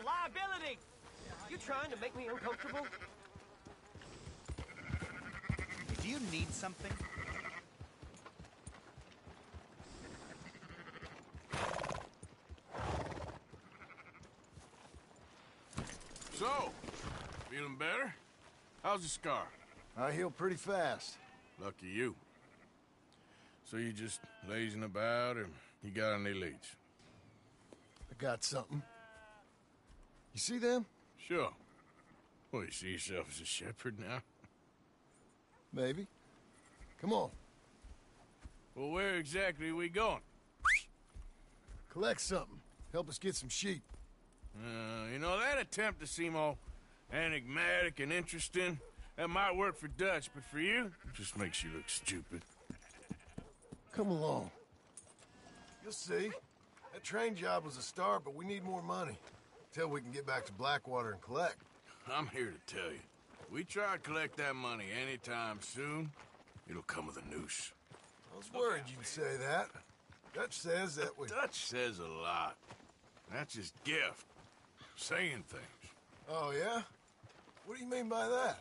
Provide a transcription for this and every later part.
liability! You trying to make me uncomfortable? Do you need something? So, feeling better? How's the scar? I heal pretty fast. Lucky you. So you just lazing about, or you got any leads? I got something. You see them? Sure. Well, you see yourself as a shepherd now? Maybe. Come on. Well, where exactly are we going? Collect something. Help us get some sheep. You know, that attempt to seem all enigmatic and interesting, that might work for Dutch, but for you, it just makes you look stupid. Come along. You'll see. That train job was a start, but we need more money. Till we can get back to Blackwater and collect. I'm here to tell you. We try to collect that money anytime soon, it'll come with a noose. I was worried you'd say that. Dutch says that we... Dutch says a lot. That's his gift. Saying things. Oh, yeah? What do you mean by that?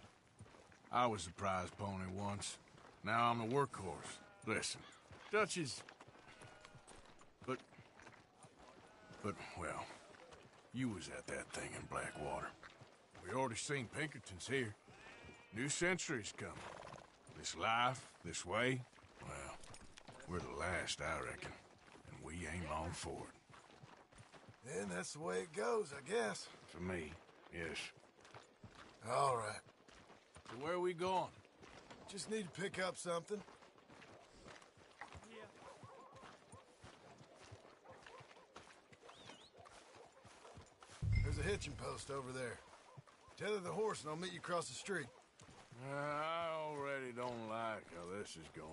I was the prize pony once. Now I'm the workhorse. Listen, Dutch is... But, well, you was at that thing in Blackwater. We already seen Pinkertons here. New century's coming. This life, this way, well, we're the last, I reckon. And we ain't long for it. Then that's the way it goes, I guess. For me, yes. All right. So where are we going? Just need to pick up something. There's a hitching post over there. Tether the horse and I'll meet you across the street. I already don't like how this is going.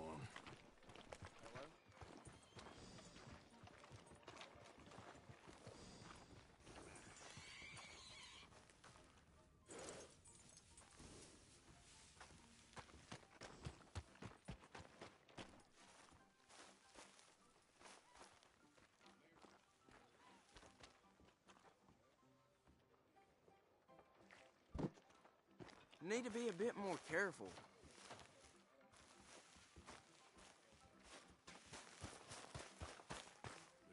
Need to be a bit more careful.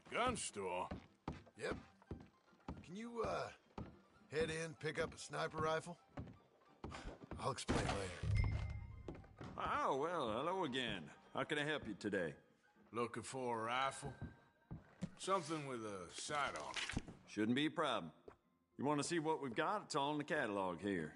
The gun store? Yep. Can you, head in, pick up a sniper rifle? I'll explain later. Oh, well, hello again. How can I help you today? Looking for a rifle? Something with a sight on it. Shouldn't be a problem. You want to see what we've got? It's all in the catalog here.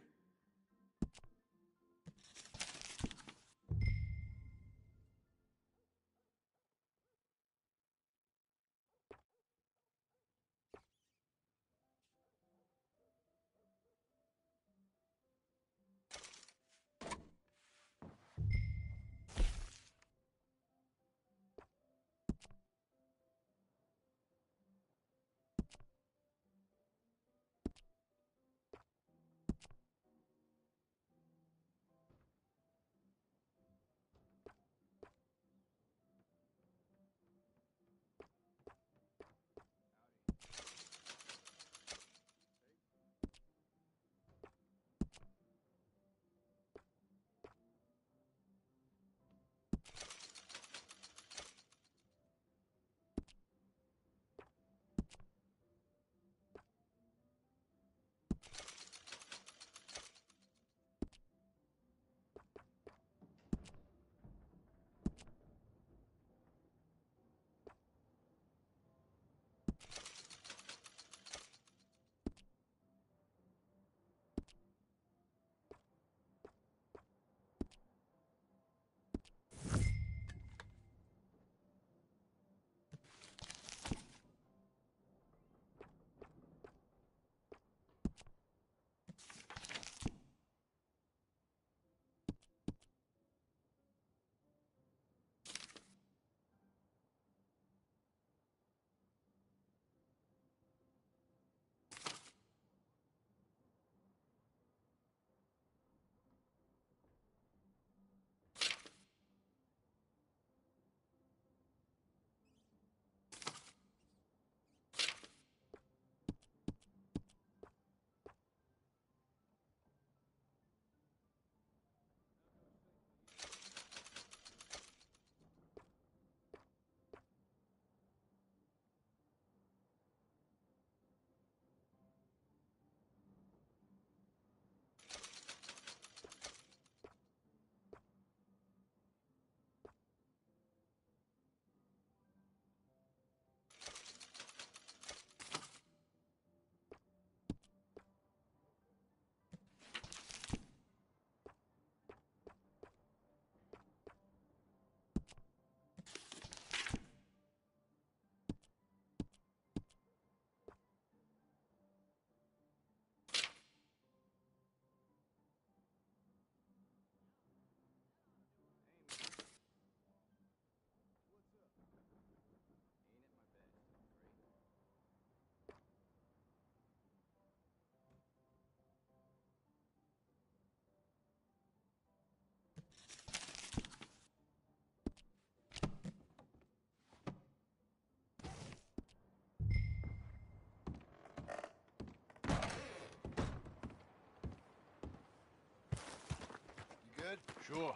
Sure.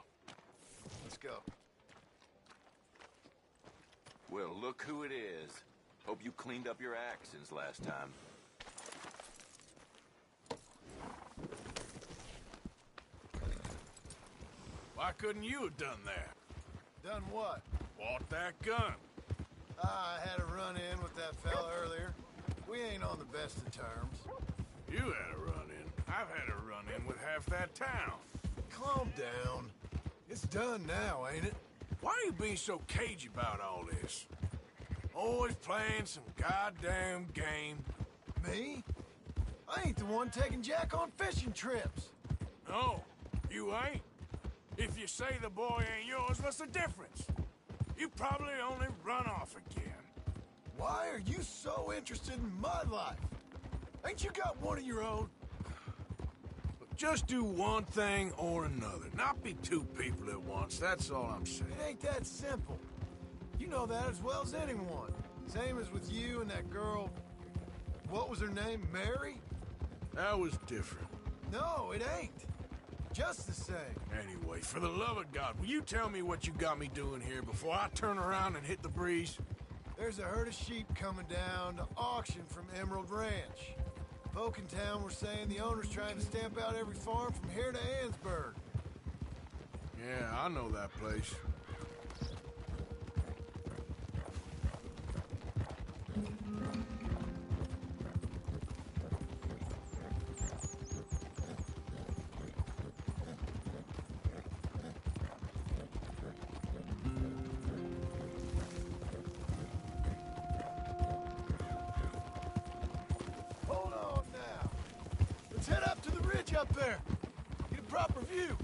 Let's go. Well, look who it is. Hope you cleaned up your act since last time. Why couldn't you have done that? Done what? Bought that gun. I had a run-in with that fella earlier. We ain't on the best of terms. You had a run-in. I've had a run-in with half that town. Calm down. It's done now, ain't it? Why are you being so cagey about all this? Always playing some goddamn game. Me? I ain't the one taking Jack on fishing trips. No, you ain't. If you say the boy ain't yours, what's the difference? You probably only run off again. Why are you so interested in my life? Ain't you got one of your own? Look, just do one thing or another. Not be two people at once, that's all I'm saying. It ain't that simple. You know that as well as anyone. Same as with you and that girl... What was her name? Mary? That was different. No, it ain't. Just the same. Anyway, for the love of God, will you tell me what you got me doing here before I turn around and hit the breeze? There's a herd of sheep coming down to auction from Emerald Ranch. Folk in town were saying the owner's trying to stamp out every farm from here to Ansburg. Yeah, I know that place. Hold on now. Let's head up to the ridge up there. Get a proper view.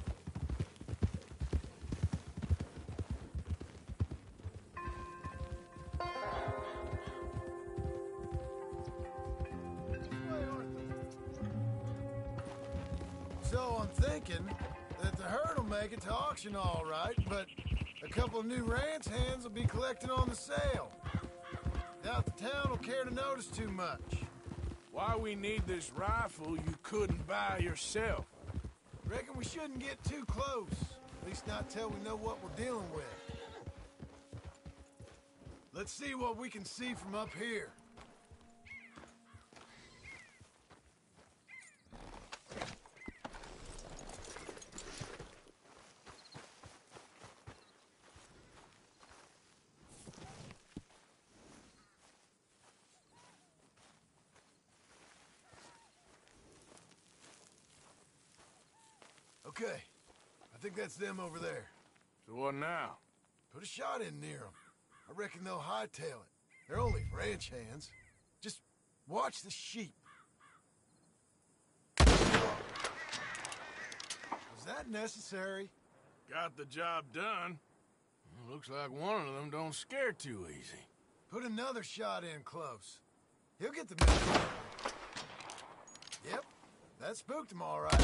So I'm thinking that the herd will make it to auction all right, but a couple of new ranch hands will be collecting on the sale. Doubt the town will care to notice too much. Why we need this rifle you couldn't buy yourself? Reckon we shouldn't get too close. At least not till we know what we're dealing with. Let's see what we can see from up here. Okay, I think that's them over there. So what now? Put a shot in near them. I reckon they'll hightail it. They're only ranch hands. Just watch the sheep. Was that necessary? Got the job done. Well, looks like one of them don't scare too easy. Put another shot in close. He'll get the message. Yep, that spooked him all right.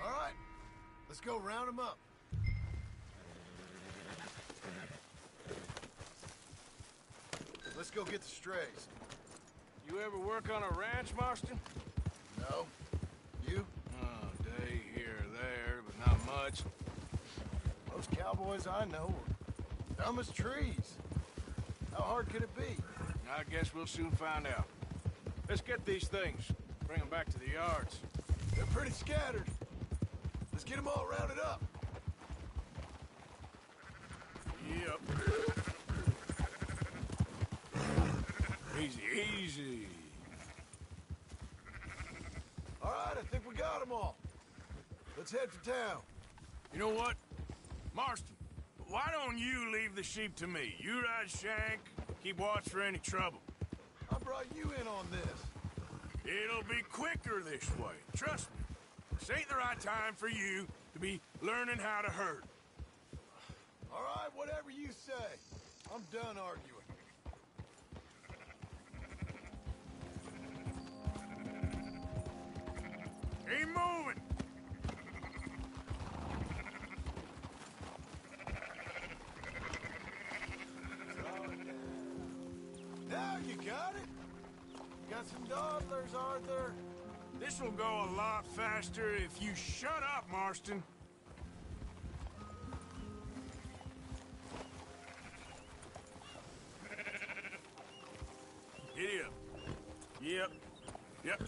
All right, let's go round him up. Let's go get the strays. You ever work on a ranch, Marston? No? You? Oh, day here or there, but not much. Most cowboys I know are dumb as trees. How hard could it be? I guess we'll soon find out. Let's get these things. Bring them back to the yards. They're pretty scattered. Let's get them all rounded up. Yep. Easy, easy. All right, I think we got them all. Let's head for town. You know what? Marston, why don't you leave the sheep to me? You ride Shank, keep watch for any trouble. I brought you in on this. It'll be quicker this way. Trust me. This ain't the right time for you to be learning how to herd. All right, whatever you say. I'm done arguing. Keep moving. Now you got it. Got some dawdlers, Arthur. This'll go a lot faster if you shut up, Marston. Giddy up. Yep. Yep.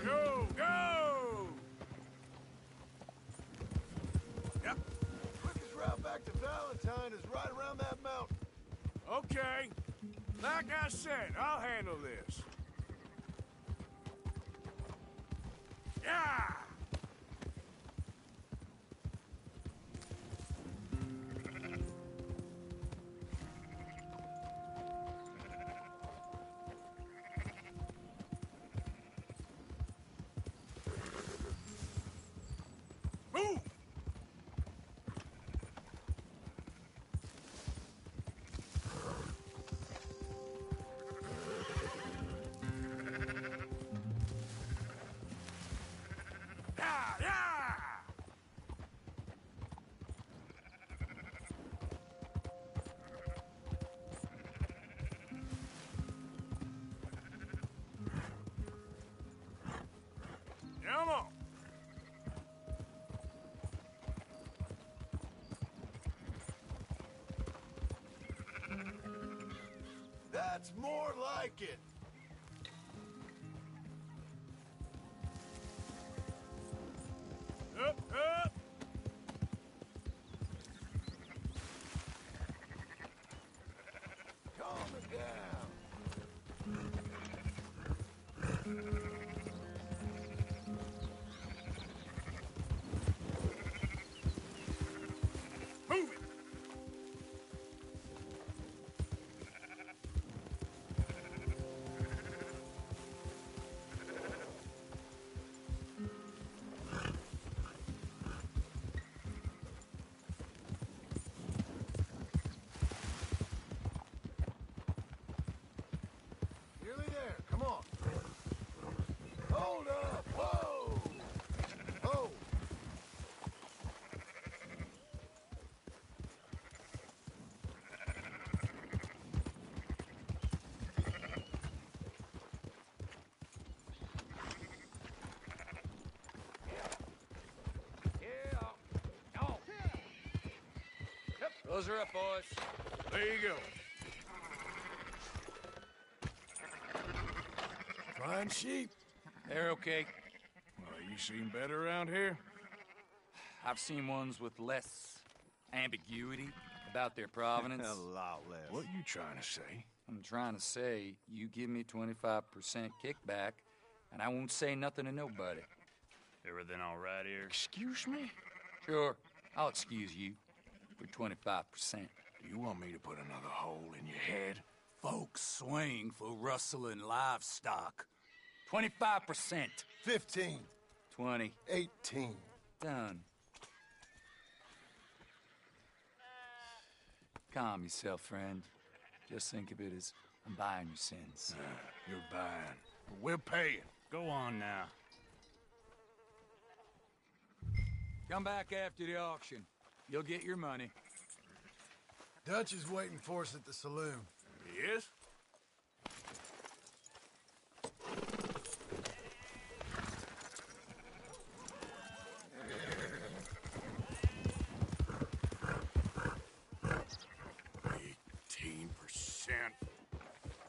Go! Go! Yep. Quickest route back to Valentine is right around that mountain. Okay. Like I said, I'll handle this. Yeah! Move! Yeah, yeah! Come on! That's more like it. Up, up! Calm it down. Move it! Nearly there. Come on. Hold up. Whoa. Oh. Those are up, boys. There you go. Fine sheep. They're okay. Well, you seen better around here? I've seen ones with less ambiguity about their provenance. A lot less. What you trying to say? I'm trying to say, you give me 25% kickback, and I won't say nothing to nobody. Everything all right here? Excuse me? Sure, I'll excuse you for 25%. Do you want me to put another hole in your head? Folks swing for rustling livestock. 25%. 15. 20. 18. Done. Calm yourself, friend. Just think of it as I'm buying your sins. You're buying. But we're paying. Go on now. Come back after the auction. You'll get your money. Dutch is waiting for us at the saloon. Yes?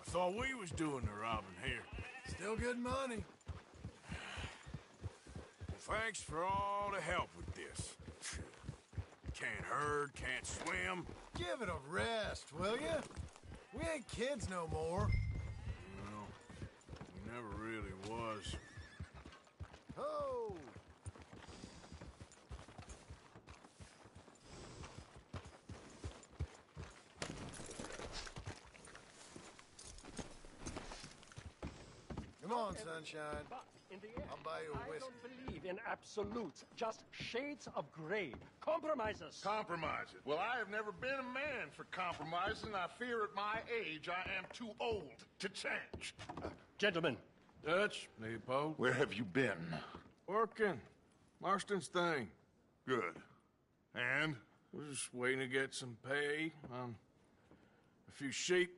I thought we was doing the robbing here. Still good money. Well, thanks for all the help with this. Can't herd, can't swim. Give it a rest, will ya? We ain't kids no more. Well, we never really was. Ho! Come on, sunshine. But in the end, I'll buy you a I whiskey. don't believe in absolutes, just shades of gray. Compromises. Compromises. Well, I have never been a man for compromising. I fear at my age I am too old to change. Gentlemen, Dutch, Leopold. Where have you been? Working. Marston's thing. Good. And? We're just waiting to get some pay on a few sheep.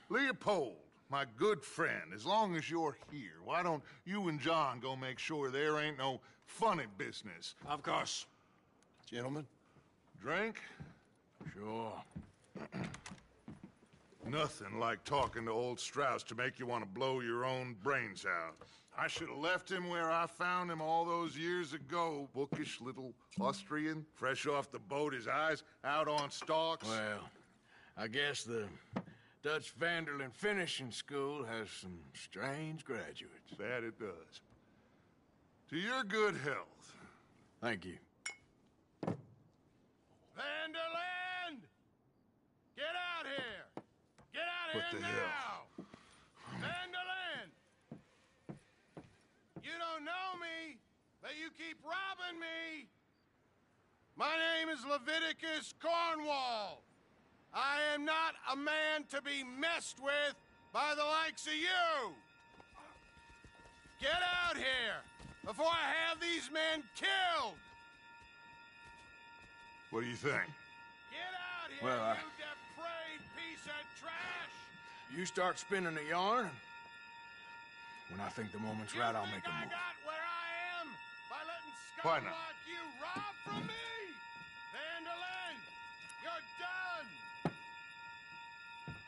Leopold, my good friend, as long as you're here, why don't you and John go make sure there ain't no funny business? Of course. Gentlemen? Drink? Sure. Nothing like talking to old Strauss to make you want to blow your own brains out. I should have left him where I found him all those years ago. Bookish little Austrian, fresh off the boat, his eyes out on stalks. Well, I guess the Dutch Vanderlyn Finishing School has some strange graduates. That it does. To your good health. Thank you. Vanderland! Get out here! Get out What here the now! hell? Vanderland! You don't know me, but you keep robbing me! My name is Leviticus Cornwall. I am not a man to be messed with by the likes of you! Get out here before I have these men killed! What do you think? Get out here, Well, you depraved piece of trash! You start spinning the yarn, and when I think the moment's right, I'll make a I move. got where I am by letting Why scum not? like you rob from me? Vanderlyn, you're done!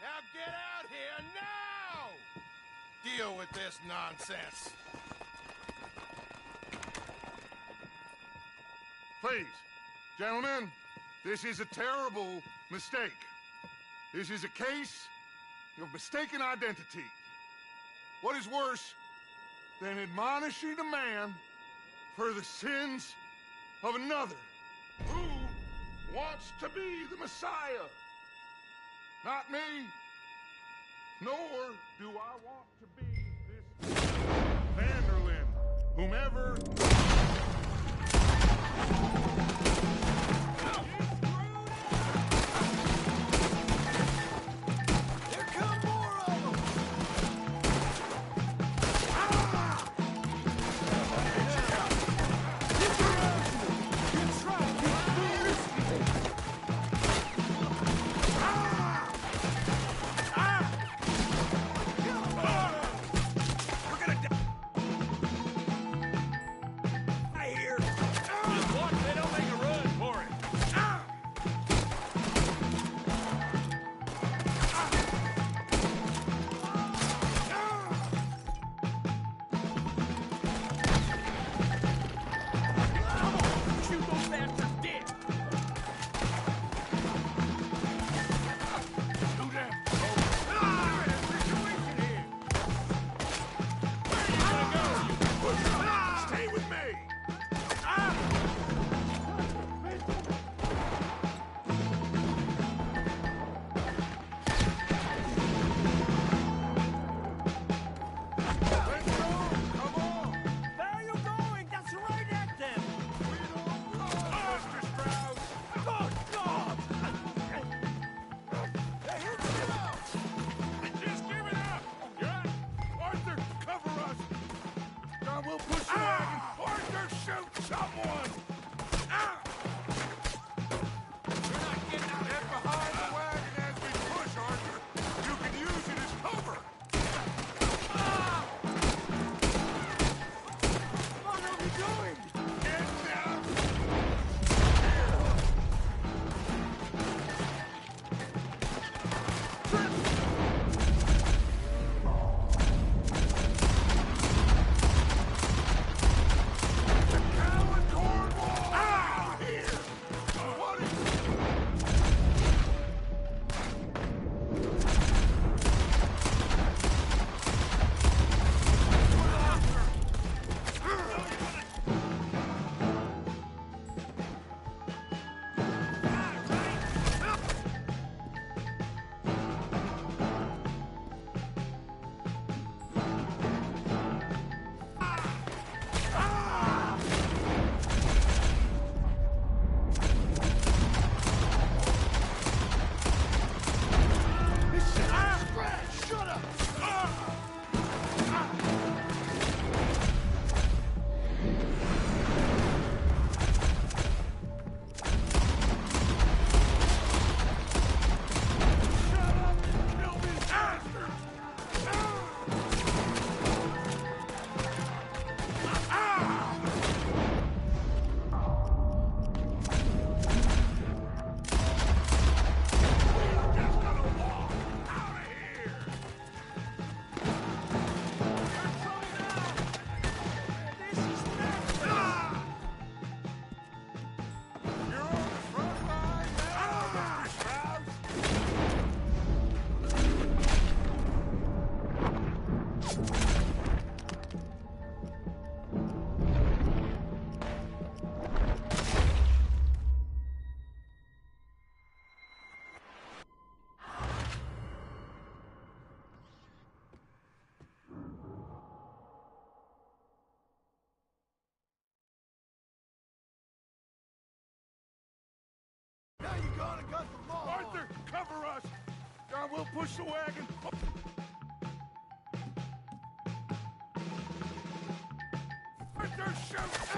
Now get out here now! Deal with this nonsense. Please, gentlemen, this is a terrible mistake. This is a case of mistaken identity. What is worse than admonishing a man for the sins of another who wants to be the Messiah? Not me, nor do I want to be this Vanderlyn, whomever... Stay with me! Where are you going? That's right at them! Mr. Strauss! Good God! Just give it up! Yeah? Arthur, cover us! John, we'll push the wagon! Arthur, shoot someone! You're not getting out there behind the wagon as we push, Arthur! You can use it as cover! What are we doing? Get down! Cowan Cornwall! push the wagon. Arthur, shoot!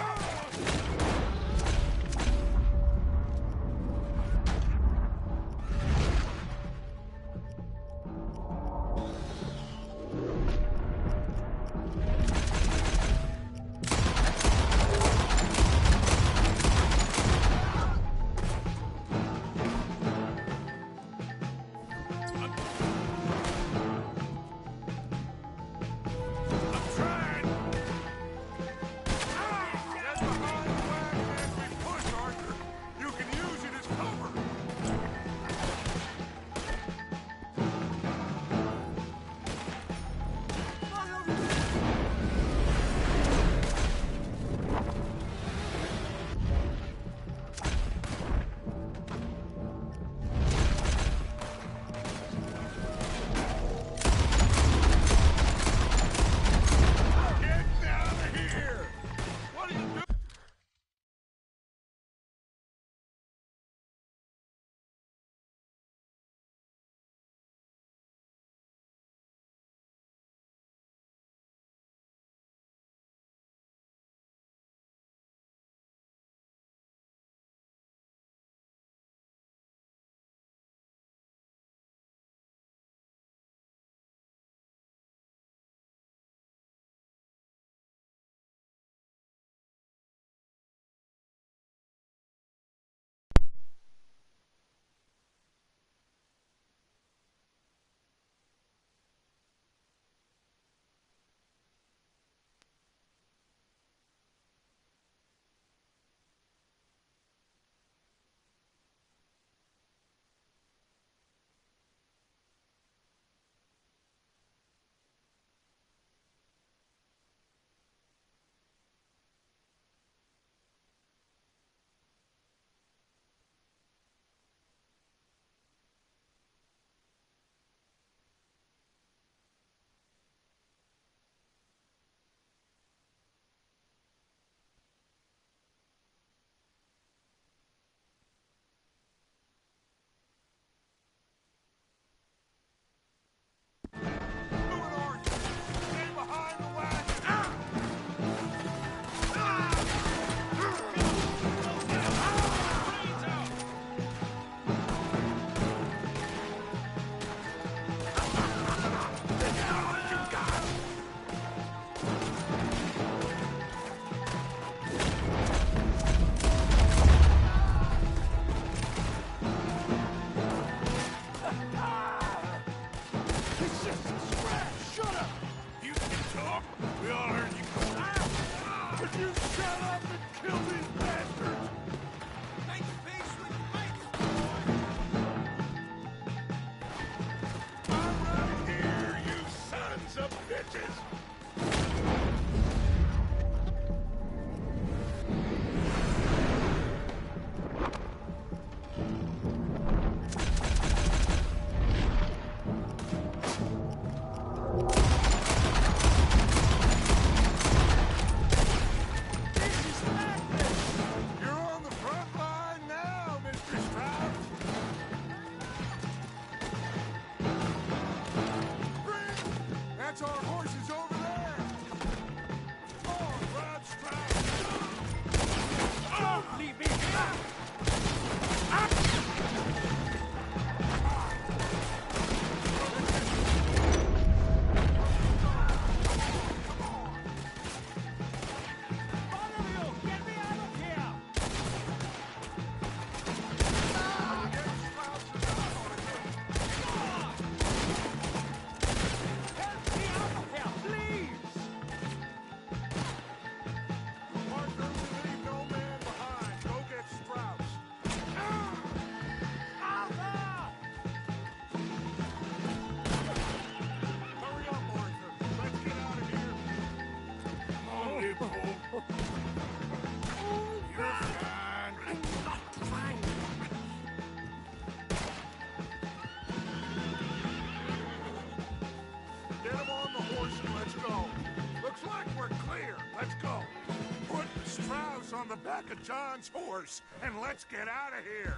On the back of John's horse, and let's get out of here.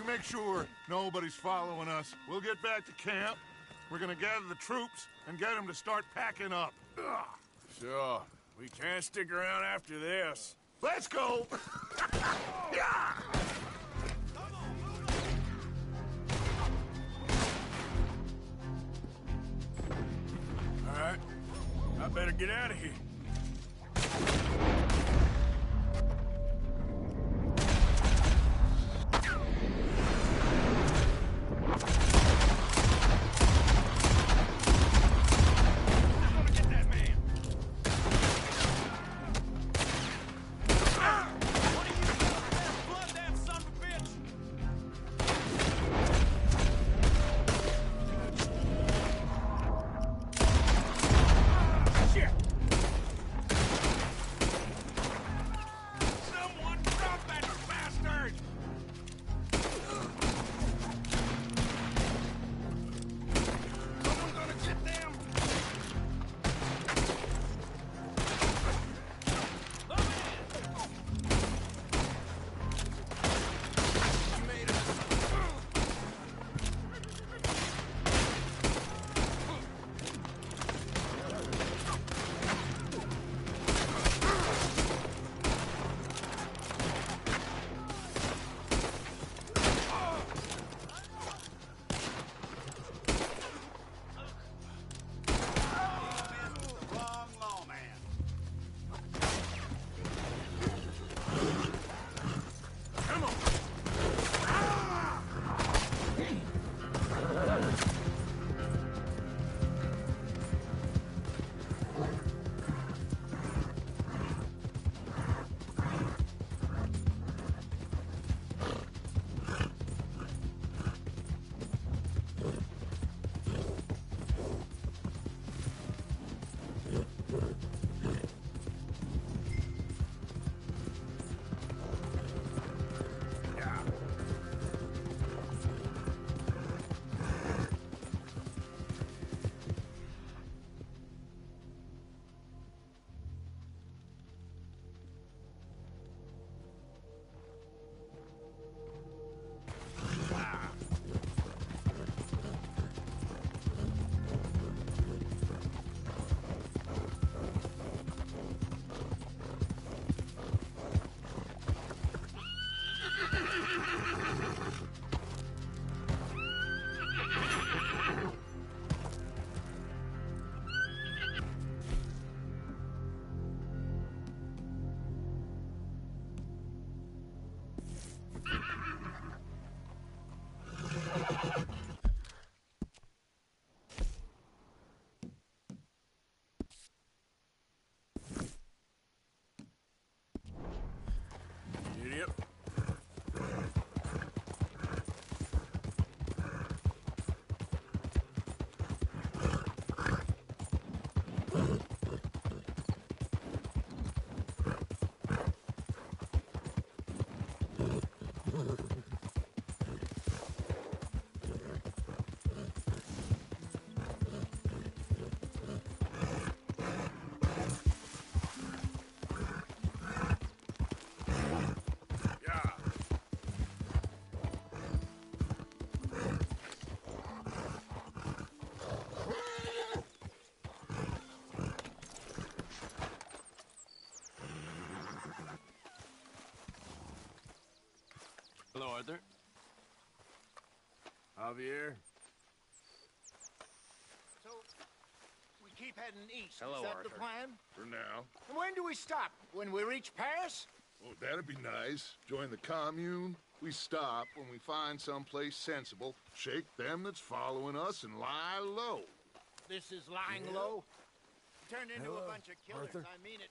You make sure nobody's following us. We'll get back to camp. We're gonna gather the troops and get them to start packing up. Ugh. Sure. We can't stick around after this. Let's go! Yeah! All right. I better get out of here. Idiot. Hello, Arthur. Javier. So, we keep heading east. Hello, Is that Arthur. the plan? For now. And when do we stop? When we reach Paris? Oh, that'd be nice. Join the commune. We stop when we find someplace sensible, shake them that's following us, and lie low. This is lying low. Turned into Hello, a bunch of killers. Arthur. I mean it.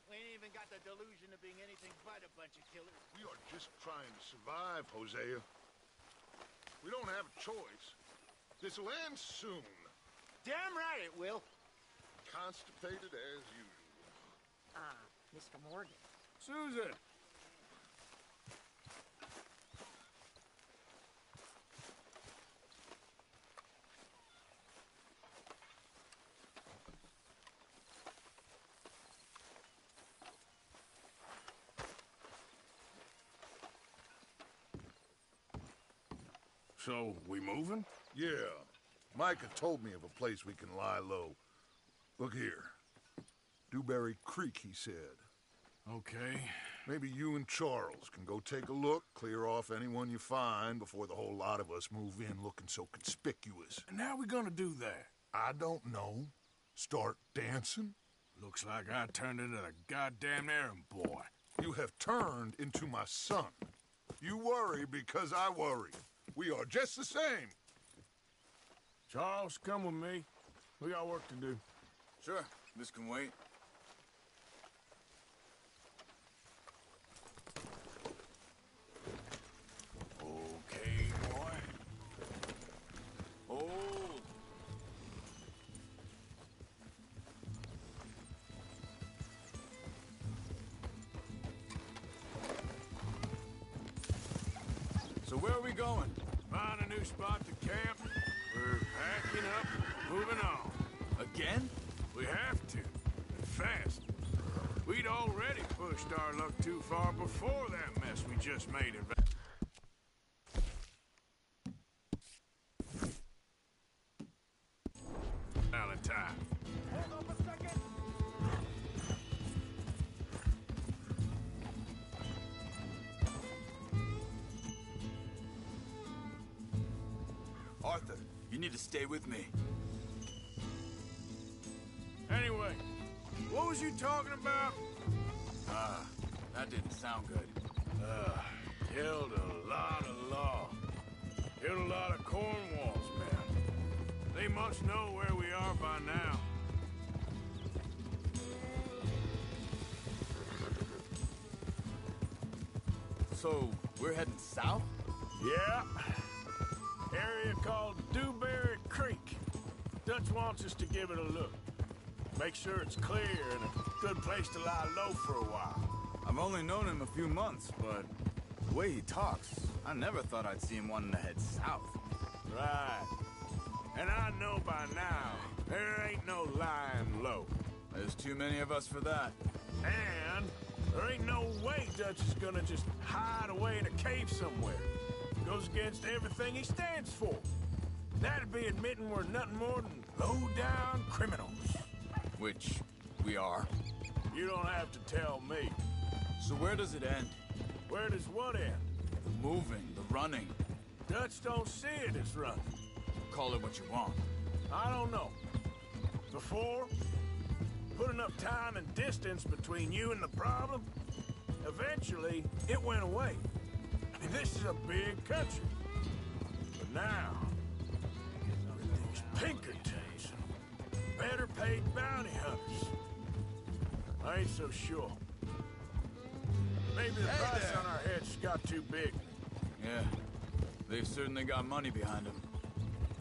We ain't even got the delusion of being anything but a bunch of killers. We are just trying to survive, Hosea. We don't have a choice. This'll end soon. Damn right it will. Constipated as usual. Mr. Morgan. Susan. So, we moving? Yeah. Micah told me of a place we can lie low. Look here. Dewberry Creek, he said. Okay. Maybe you and Charles can go take a look, clear off anyone you find before the whole lot of us move in looking so conspicuous. And how we gonna do that? I don't know. Start dancing? Looks like I turned into the goddamn errand boy. You have turned into my son. You worry because I worry. We are just the same. Charles, come with me. We got work to do. Sure, this can wait. Okay, boy. Hold. So where are we going? Find a new spot to camp. We're packing up, moving on. Again? We have to, and fast. We'd already pushed our luck too far before that mess we just made in Valentine. Hold up a second. Arthur, you need to stay with me. Anyway, what was you talking about? That didn't sound good. Killed a lot of law. Killed a lot of Cornwall's men. They must know where we are by now. So, we're heading south? Yeah. Area called Dewberry Creek. Dutch wants us to give it a look. Make sure it's clear and a good place to lie low for a while. I've only known him a few months, but the way he talks, I never thought I'd see him wanting to head south. Right. And I know by now, there ain't no lying low. There's too many of us for that. And there ain't no way Dutch is gonna just hide away in a cave somewhere. Goes against everything he stands for. That'd be admitting we're nothing more than low-down criminals. Which we are. You don't have to tell me. So where does it end? Where does what end? The moving, the running. Dutch don't see it as running. Call it what you want. I don't know. Before, put enough time and distance between you and the problem, eventually it went away. I mean, this is a big country. But now, these Pinkertons, better paid bounty hunters. I ain't so sure. Maybe the price there. on our heads got too big. Yeah, they've certainly got money behind them.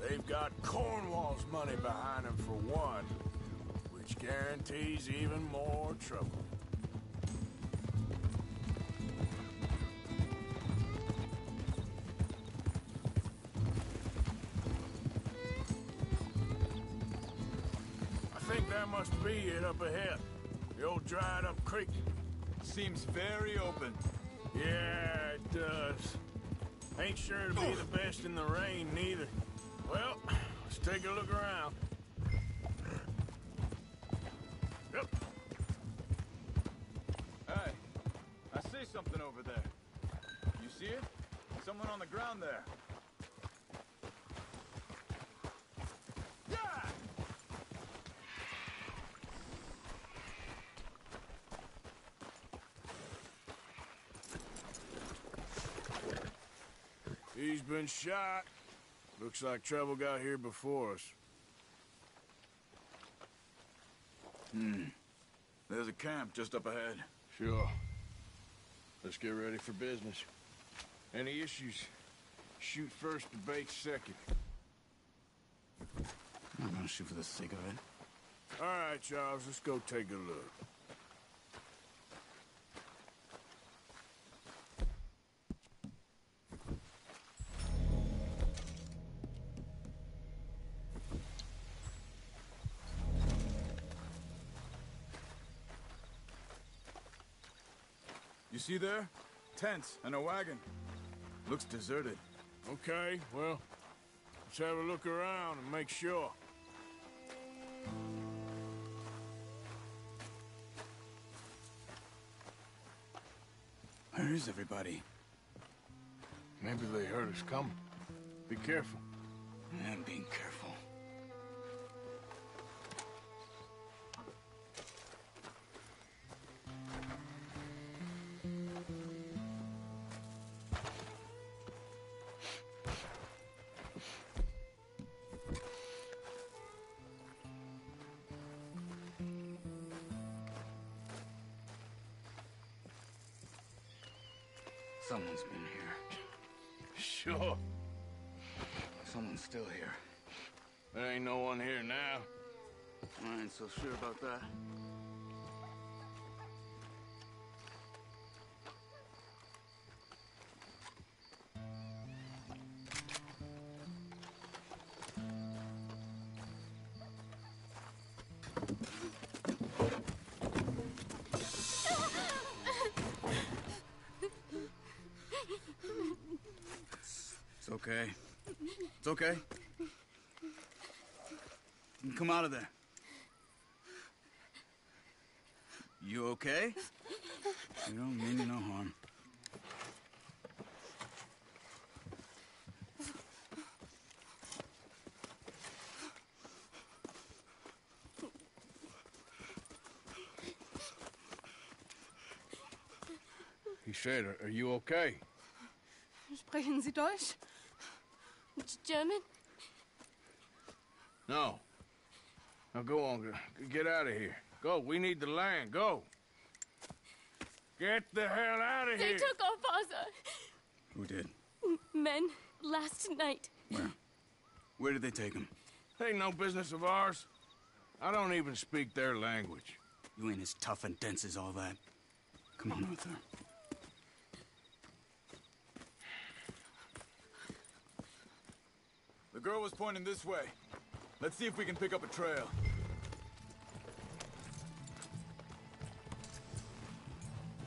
They've got Cornwall's money behind them for one, which guarantees even more trouble. I think that must be it up ahead. The old dried-up creek. Seems very open. Yeah, it does. Ain't sure to be the best in the rain, neither. Well, let's take a look around. Yep. Hey, I see something over there. You see it? Someone on the ground there. Yeah! He's been shot. Looks like trouble got here before us. There's a camp just up ahead. Sure. Let's get ready for business. Any issues, shoot first, debate second. I'm not gonna shoot for the sake of it. All right, Charles, let's go take a look. You see there? Tents and a wagon. Looks deserted. Okay, well, let's have a look around and make sure. Where is everybody? Maybe they heard us coming. Be careful. I'm being careful. Someone's been here. Sure. Someone's still here. There ain't no one here now. I ain't so sure about that. It's okay. It's okay. You can come out of there. You okay? You don't mean no harm. He said, are you okay? Sprechen Sie Deutsch? German? No. Now go on, get out of here. Go, we need the land, go. Get the hell out of They here. took our father. Who did? Men, last night. Where? Where did they take him? Ain't no business of ours. I don't even speak their language. You ain't as tough and dense as all that. Come on, Arthur. The girl was pointing this way. Let's see if we can pick up a trail.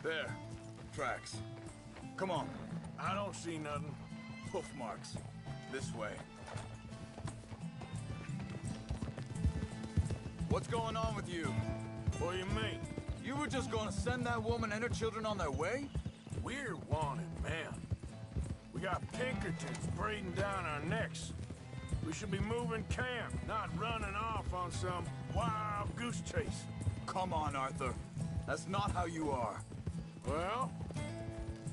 There. Tracks. Come on. I don't see nothing. Hoof marks. This way. What's going on with you? What do you mean? You were just gonna send that woman and her children on their way? We're wanted, man. We got Pinkertons breathing down our necks. We should be moving camp, not running off on some wild goose chase. Come on, Arthur. That's not how you are. Well,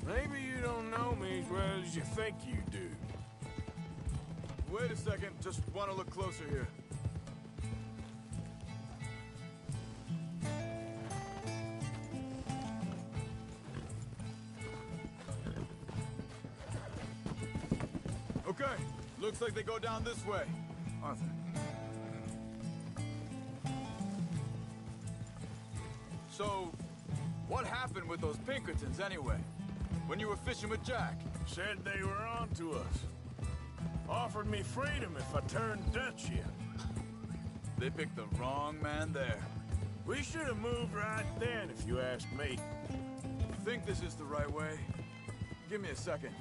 maybe you don't know me as well as you think you do. Wait a second. Just want to look closer here. Okay. Looks like they go down this way. Arthur. So, what happened with those Pinkertons anyway? When you were fishing with Jack? Said they were on to us. Offered me freedom if I turned Dutch yet. They picked the wrong man there. We should have moved right then, if you ask me. Think this is the right way? Give me a second.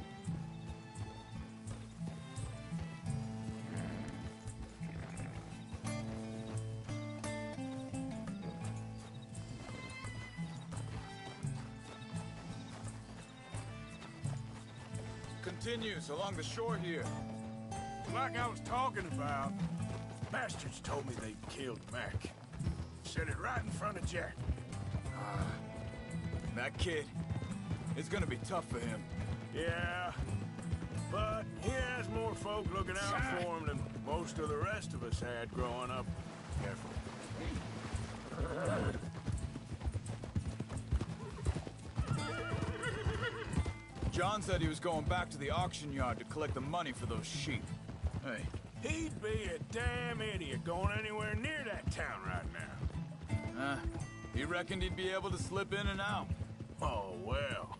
Continues along the shore here. Like I was talking about, bastards told me they killed Mac. Said it right in front of Jack. That kid, it's gonna be tough for him. Yeah, but he has more folk looking out for him than most of the rest of us had growing up. Careful. John said he was going back to the auction yard to collect the money for those sheep. Hey. He'd be a damn idiot going anywhere near that town right now. He reckoned he'd be able to slip in and out. Oh, well.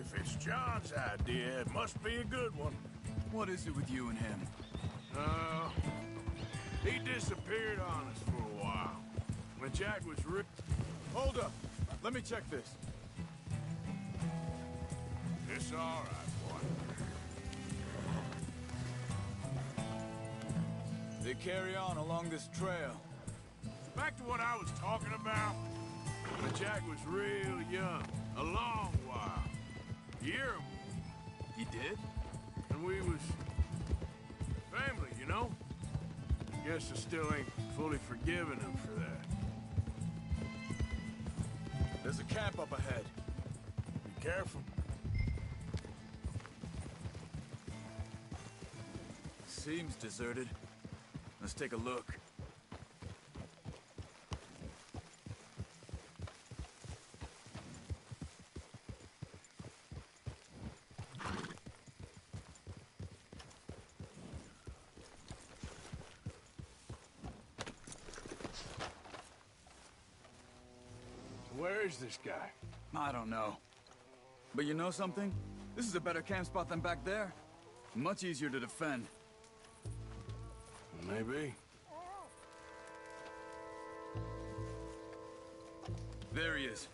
If it's John's idea, it must be a good one. What is it with you and him? He disappeared on us for a while. When Jack was Hold up. Let me check this. It's all right, boy. They carry on along this trail. Back to what I was talking about. When Jack was real young, a long while. You hear him? He did? And we was family, you know? Guess I still ain't fully forgiven him for that. There's a camp up ahead. Be careful. Seems deserted. Let's take a look. Where is this guy? I don't know. But you know something? This is a better camp spot than back there. Much easier to defend. Maybe. There he is.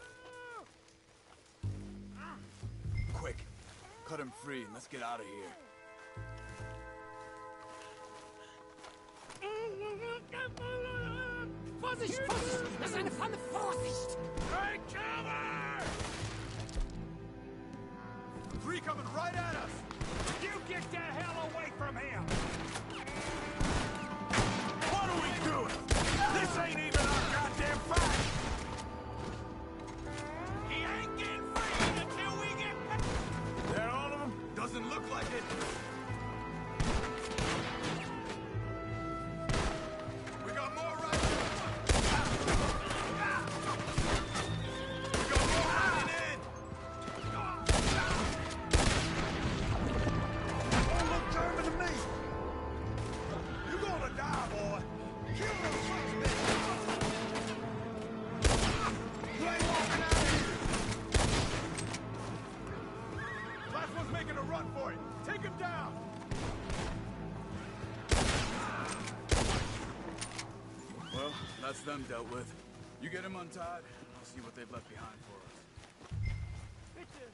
Quick, cut him free and let's get out of here. Vorsicht, Vorsicht! Das ist eine Pfanne! Vorsicht! Take cover! Three coming right at us! You get the hell away from him! What are we doing? This ain't even our goddamn fight! He ain't getting free until we get back! That all of them? Doesn't look like it. We got more right here. We got more running in. Don't look German to me. You're gonna die, boy. Kill those sons of bitches. You ain't walking out of here. Last one's making a run for it. Take him down. Well, that's them dealt with. You get them untied, and I'll see what they've left behind for us. Bitte,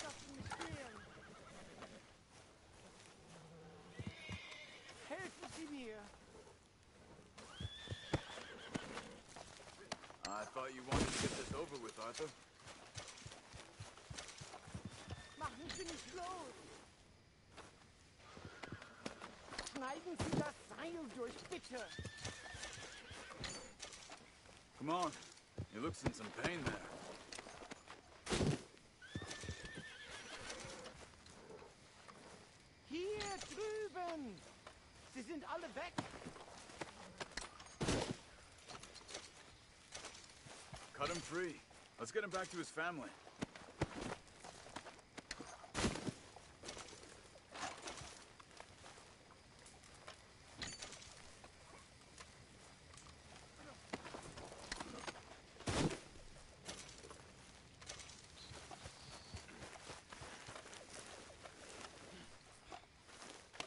lassen mich gehen! Helfen Sie mir! I thought you wanted to get this over with, Arthur. Machen Sie nicht los! Schneiden Sie das Seil durch, bitte! Come on. He looks in some pain there. Hier drüben! Sie sind alle weg! Cut him free. Let's get him back to his family.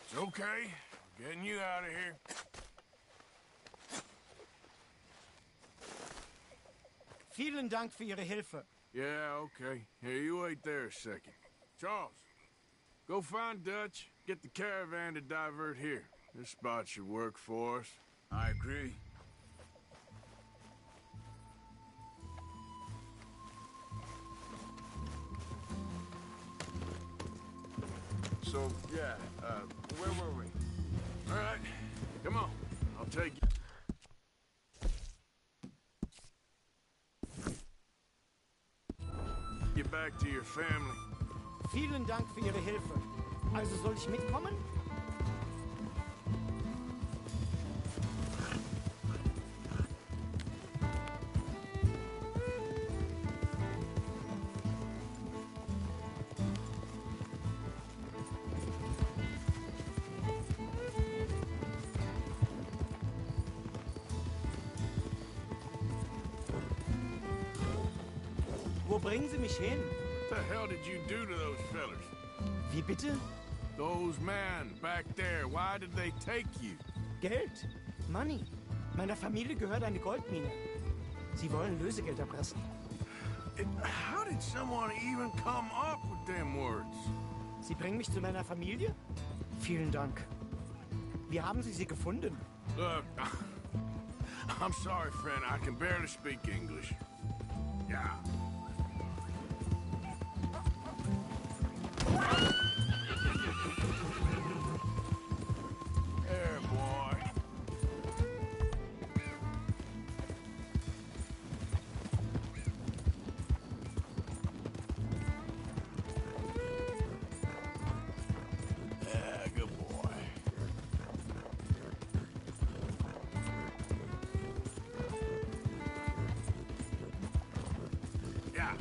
It's okay. We're getting you out of here. Vielen Dank für Ihre Hilfe. Yeah, okay. Here, you wait there a second. Charles, go find Dutch. Get the caravan to divert here. This spot should work for us. I agree. So, yeah, where were we? All right, come on. I'll take you. Get back to your family. Vielen Dank für Ihre Hilfe. Also soll ich mitkommen? Wo bringen Sie mich hin? What the hell did you do to those fellers? Wie bitte? Those men back there, why did they take you? Geld. Money. Meiner Familie gehört eine Goldmine. Sie wollen Lösegeld erpressen. How did someone even come up with them words? Sie bringen mich zu meiner Familie? Vielen Dank. Wie haben Sie sie gefunden? Look, I'm sorry, friend. I can barely speak English. Yeah. There, boy. Yeah, good boy. Yeah.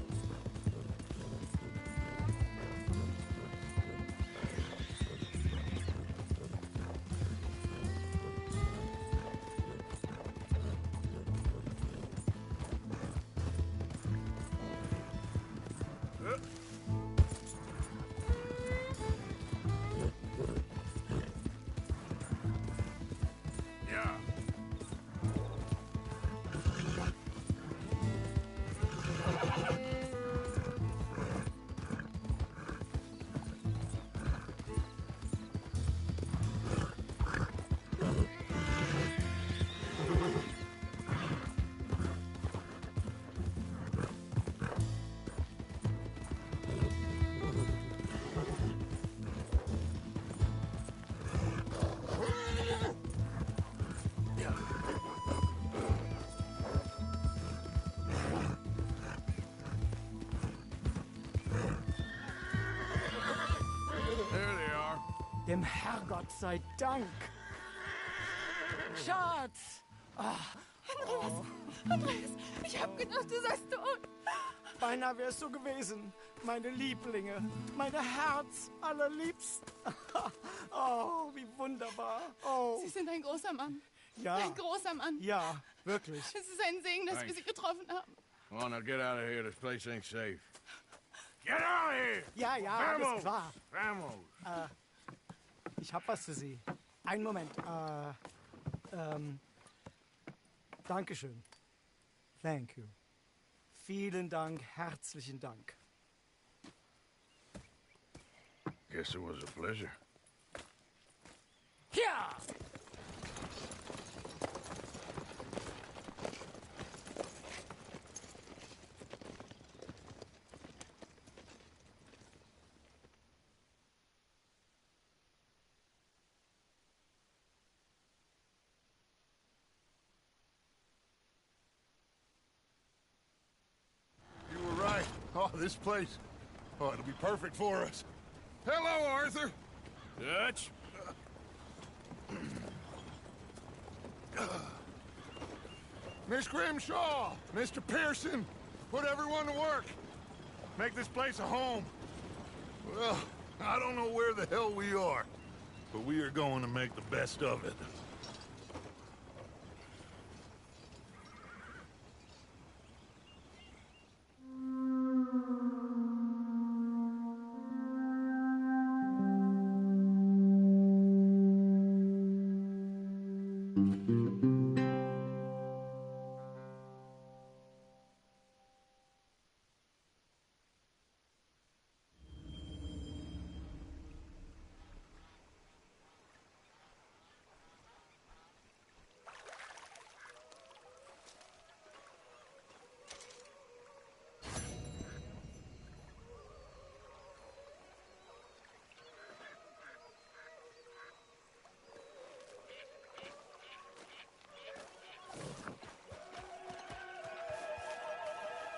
Yeah. There they are. Dem Herrgott sei Dank. Schatz! Andreas, ich hab gedacht, du seist tot. Beinahe wär's so gewesen. Meine Lieblinge, meine Herz allerliebsten. Oh, wie wunderbar. Oh. Sie sind ein großer Mann. Ja. Ein großer Mann. Ja, wirklich. Es ist ein Segen, dass wir Sie getroffen haben. Come on, now get out of here. This place ain't safe. Get out of here! Ja, ja, alles klar. Vamos! Ich hab was für Sie. Einen Moment. Dankeschön. Thank you. Vielen Dank, herzlichen Dank. Guess it was a pleasure. Ja! You were right. Oh, this place. Oh, it'll be perfect for us. Hello, Arthur. Dutch? Miss Grimshaw, Mr. Pearson, put everyone to work. Make this place a home. Well, I don't know where the hell we are, but we are going to make the best of it.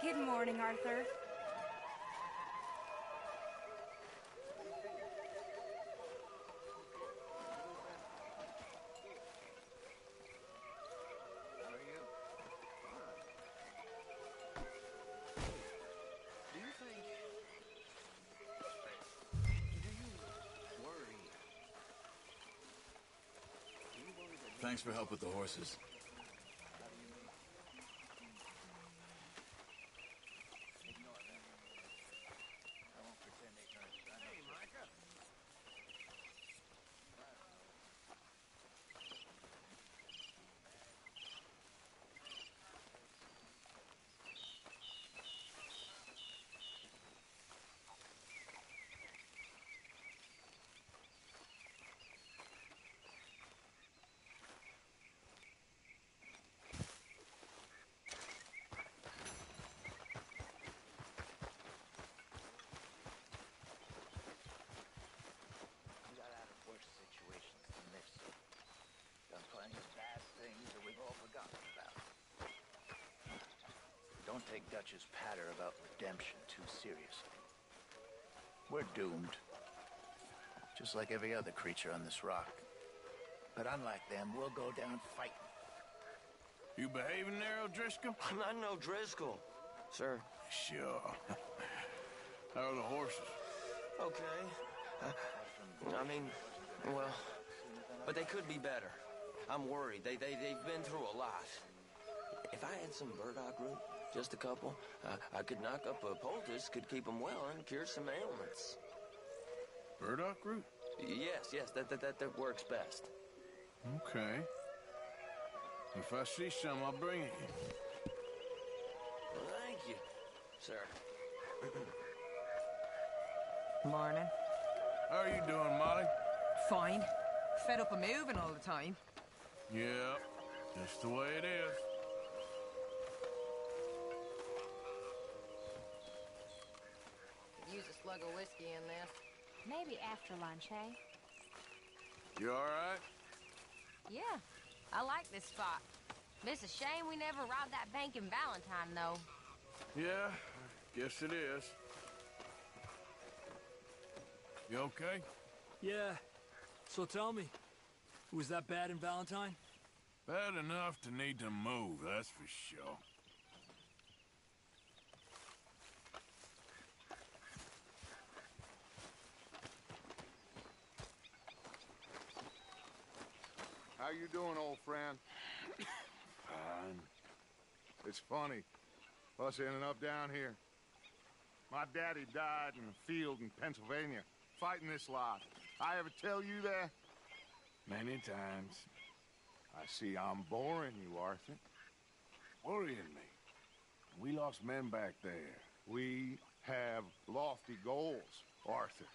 Good morning, Arthur. Thanks for help with the horses. Don't take Dutch's patter about redemption too seriously. We're doomed. Just like every other creature on this rock. But unlike them, we'll go down fighting. You behaving there, O'Driscoll? I'm not no Driscoll, sir. Sure. How are the horses? Okay. I mean, well, but they could be better. I'm worried. They've been through a lot. If I had some burdock root, just a couple, I could knock up a poultice, could keep them well, and cure some ailments. Burdock root? Yes, that works best. Okay. If I see some, I'll bring it you. Well, thank you, sir. Morning. How are you doing, Molly? Fine. Fed up of moving all the time. Yeah, just the way it is. Could use a slug of whiskey in this. Maybe after lunch, hey? You all right? Yeah, I like this spot. But it's a shame we never robbed that bank in Valentine, though. Yeah, I guess it is. You okay? Yeah. So tell me, was that bad in Valentine? Bad enough to need to move, that's for sure. How you doing, old friend? Fine. It's funny. Us ending up down here. My daddy died in a field in Pennsylvania, fighting this lot. I ever tell you that? Many times. I see I'm boring you, Arthur. Worrying me. We lost men back there. We have lofty goals, Arthur.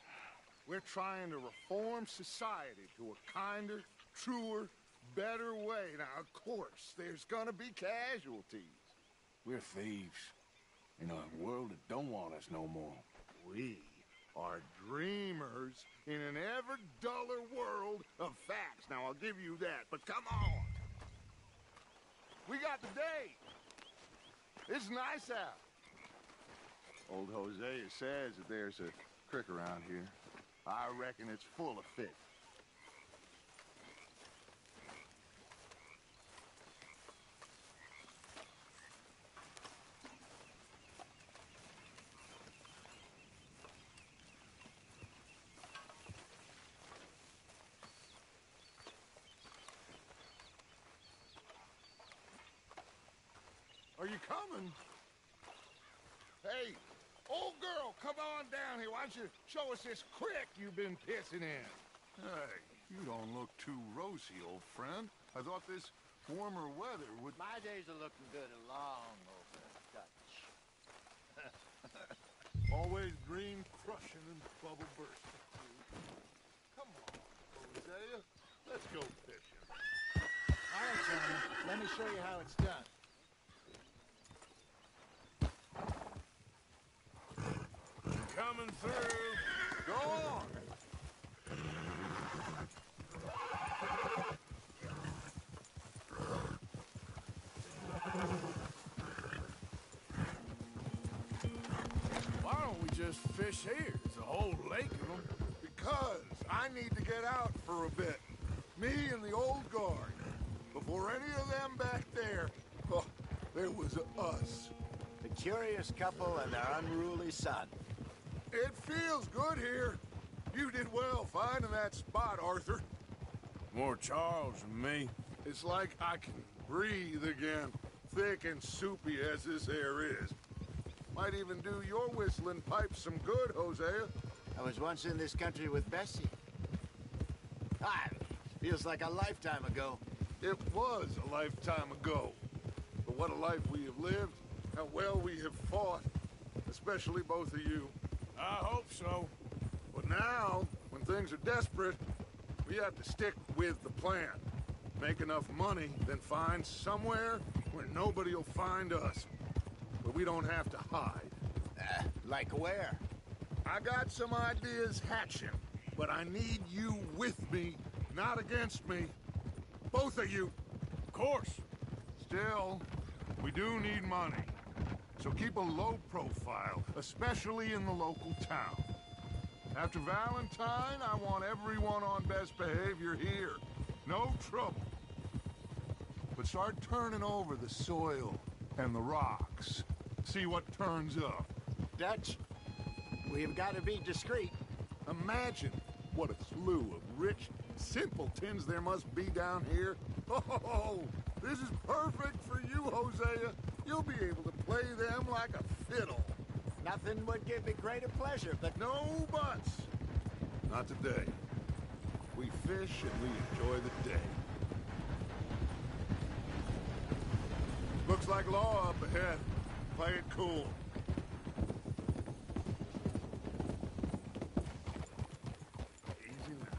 We're trying to reform society to a kinder, truer, better way. Now, of course, there's gonna be casualties. We're thieves. In a world that don't want us no more. We are dreamers in an ever duller world of facts. Now, I'll give you that, but come on. We got the day. It's nice out. Old Hosea says that there's a creek around here. I reckon it's full of fish. Are you coming? Hey, old girl, come on down here. Why don't you show us this creek you've been pissing in? Hey, you don't look too rosy, old friend. I thought this warmer weather would... My days are looking good along over Dutch. Always green crushing and bubble bursting. Come on, Hosea. Let's go fishing. All right, gentlemen. Let me show you how it's done. Coming through. Go on. Why don't we just fish here? There's a whole lake of them. Because I need to get out for a bit. Me and the old guard. Before any of them back there, oh, there was us. The curious couple and their unruly son. It feels good here. You did well finding that spot, Arthur. More Charles than me. It's like I can breathe again, thick and soupy as this air is. Might even do your whistling pipes some good, Hosea. I was once in this country with Bessie. Feels like a lifetime ago. It was a lifetime ago. But what a life we have lived, how well we have fought, especially both of you. I hope so. But now, when things are desperate, we have to stick with the plan. Make enough money, then find somewhere where nobody will find us. But we don't have to hide. Like where? I got some ideas hatching, but I need you with me, not against me. Both of you. Of course. Still, we do need money. So keep a low profile, especially in the local town. After Valentine, I want everyone on best behavior here. No trouble. But start turning over the soil and the rocks. See what turns up. Dutch, we've got to be discreet. Imagine what a slew of rich simpletons there must be down here. Oh, this is perfect for you, Hosea. You'll be able to play them like a fiddle. Nothing would give me greater pleasure, but... No buts. Not today. We fish and we enjoy the day. Looks like law up ahead. Play it cool. Easy now.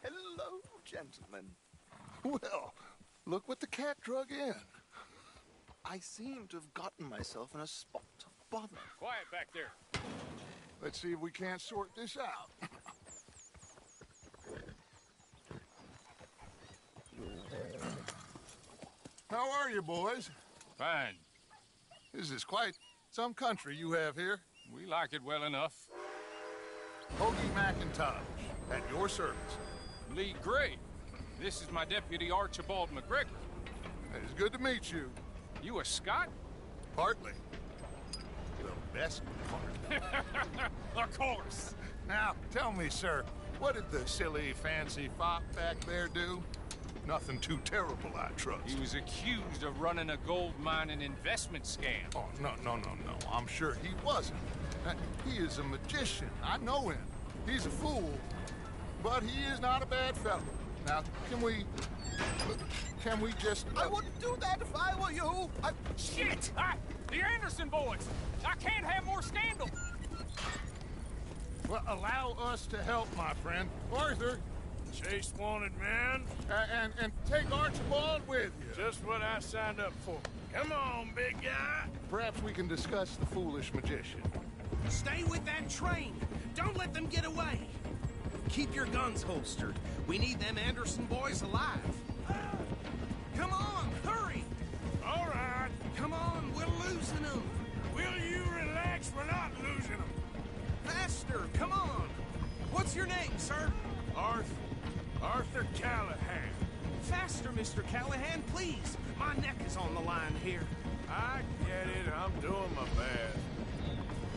Hello, gentlemen. Well, look what the cat drug in. I seem to have gotten myself in a spot of bother. Quiet back there. Let's see if we can't sort this out. How are you, boys? Fine. This is quite some country you have here. We like it well enough. Hoagie McIntosh, at your service. Lee Gray. This is my deputy, Archibald McGregor. It's good to meet you. You a Scot? Partly. The best part. Of course. Now, tell me, sir, what did the silly, fancy fop back there do? Nothing too terrible, I trust. He was accused of running a gold mine and investment scam. Oh, no. I'm sure he wasn't. He is a magician. I know him. He's a fool, but he is not a bad fellow. Now, can we just... I wouldn't do that if I were you. Shit! The Anderson boys! I can't have more scandal! Well, allow us to help, my friend. Arthur! Chase wanted man. And take Archibald with you. Just what I signed up for. Come on, big guy. Perhaps we can discuss the foolish magician. Stay with that train. Don't let them get away. Keep your guns holstered. We need them Anderson boys alive. Come on, hurry! All right. Come on, we're losing them. Will you relax? We're not losing them. Faster, come on. What's your name, sir? Arthur Callahan. Faster, Mr. Callahan, please. My neck is on the line here. I get it. I'm doing my best.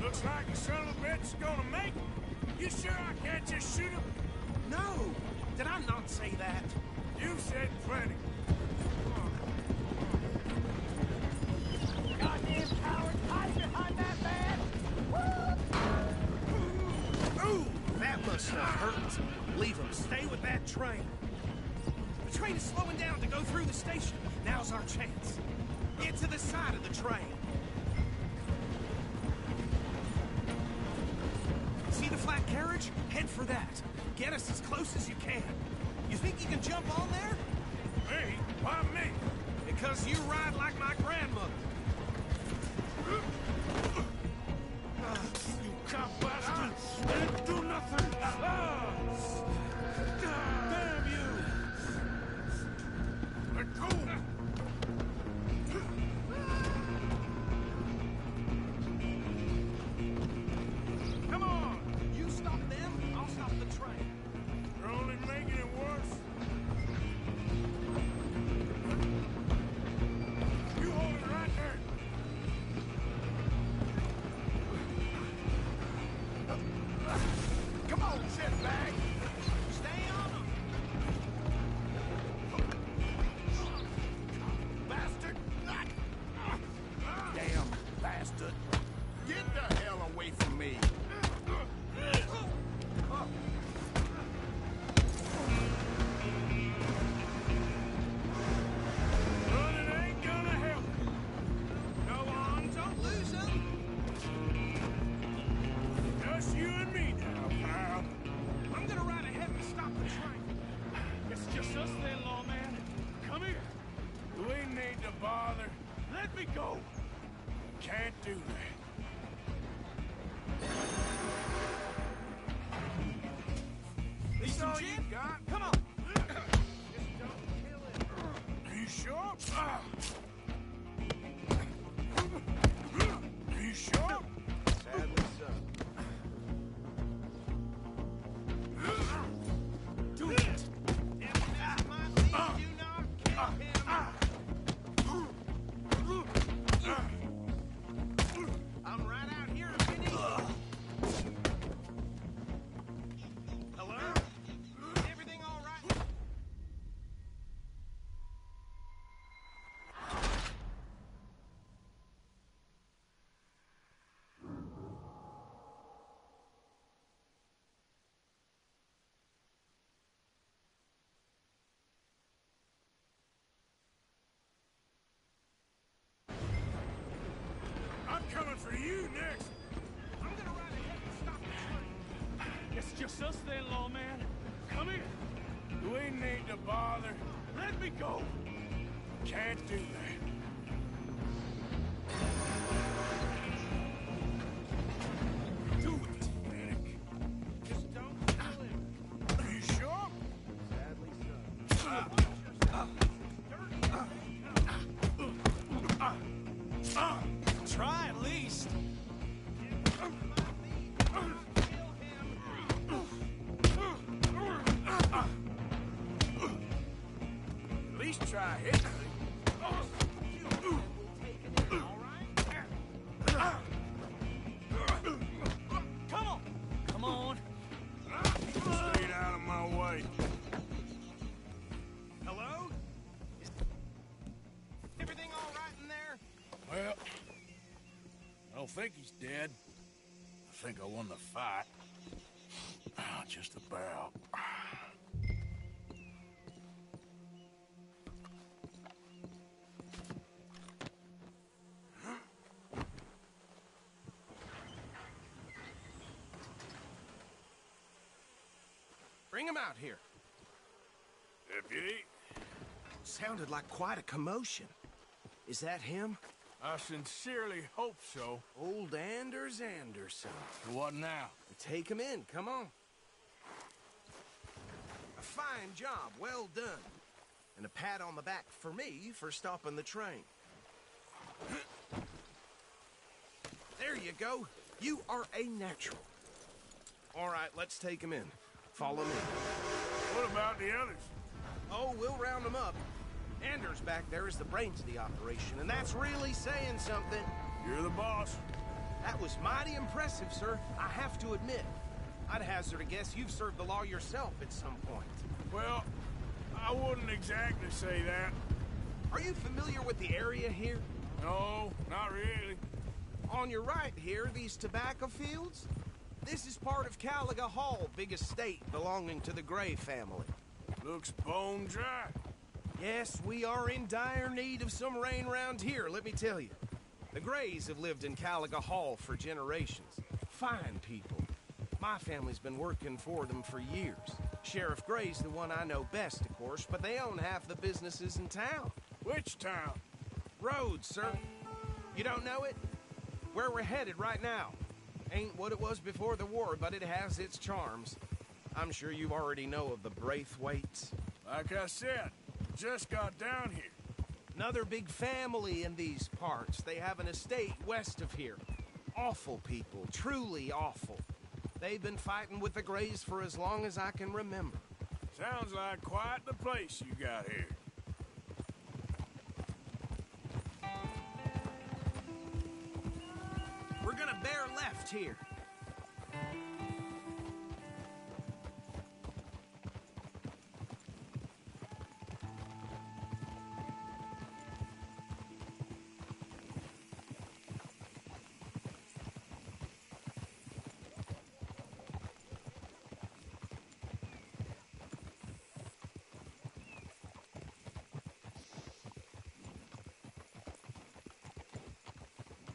Looks like the son of a bitch is gonna make it. You sure I can't just shoot him? No. Did I not say that? You said plenty. Goddamn coward! Hide behind that man! Ooh, that must have hurt. Leave him. Stay with that train. The train is slowing down to go through the station. Now's our chance. Get to the side of the train. See the flat carriage? Head for that. Get us as close as you can. You think you can jump on there? Me? Why me? Because you ride like my grandmother. You cop bastards! Didn't do nothing! Damn you! Let go! Come on! You stop them, I'll stop the train. You're only making it worse. You hold it right there. Come on, shitbag! Stay on them! Bastard! Damn bastard! Get the hell away from me! Running ain't gonna help. Go on, don't lose them! Just you and me now, pal. I'm gonna ride ahead and stop the train. It's just us then, lawman. Come here. We need to bother. Let me go. Can't do that. all you got? Come on. Are you sure? Are you sure? Sadly so. Do it! If that might lead you not kill him. I'm right out here if you need me. Hello? Is everything all right? I'm coming for you next. I'm gonna ride ahead and stop the train. Guess it's just us then, lawman. Come here. We need to bother. Let me go. Can't do that. Do it, Manic. Just don't kill him. Are you sure? Sadly so. Try at least. At least try hitting me. Come on. Come on. Stay out of my way. Hello? Is everything all right in there? Well, I don't think he's dead. I think I won the fight. Just about. Bring him out here. Deputy? Sounded like quite a commotion. Is that him? I sincerely hope so. Old Anders Anderson. What now? Take him in, come on. A fine job, well done. And a pat on the back for me for stopping the train. There you go. You are a natural. All right, let's take him in. Follow me. What about the others? Oh, we'll round them up. Anders back there is the brains of the operation, and that's really saying something. You're the boss. That was mighty impressive, sir. I have to admit. I'd hazard a guess you've served the law yourself at some point. Well, I wouldn't exactly say that. Are you familiar with the area here? No, not really. On your right here, these tobacco fields? This is part of Caliga Hall, big estate belonging to the Gray family. Looks bone dry. Yes, we are in dire need of some rain round here, let me tell you. The Grays have lived in Caliga Hall for generations. Fine people. My family's been working for them for years. Sheriff Gray's the one I know best, of course, but they own half the businesses in town. Which town? Rhodes, sir. You don't know it? Where we're headed right now. Ain't what it was before the war, but it has its charms. I'm sure you already know of the Braithwaites. Like I said, just got down here. Another big family in these parts. They have an estate west of here. Awful people, truly awful. They've been fighting with the Grays for as long as I can remember. Sounds like quite the place you got here. We're gonna bear left here.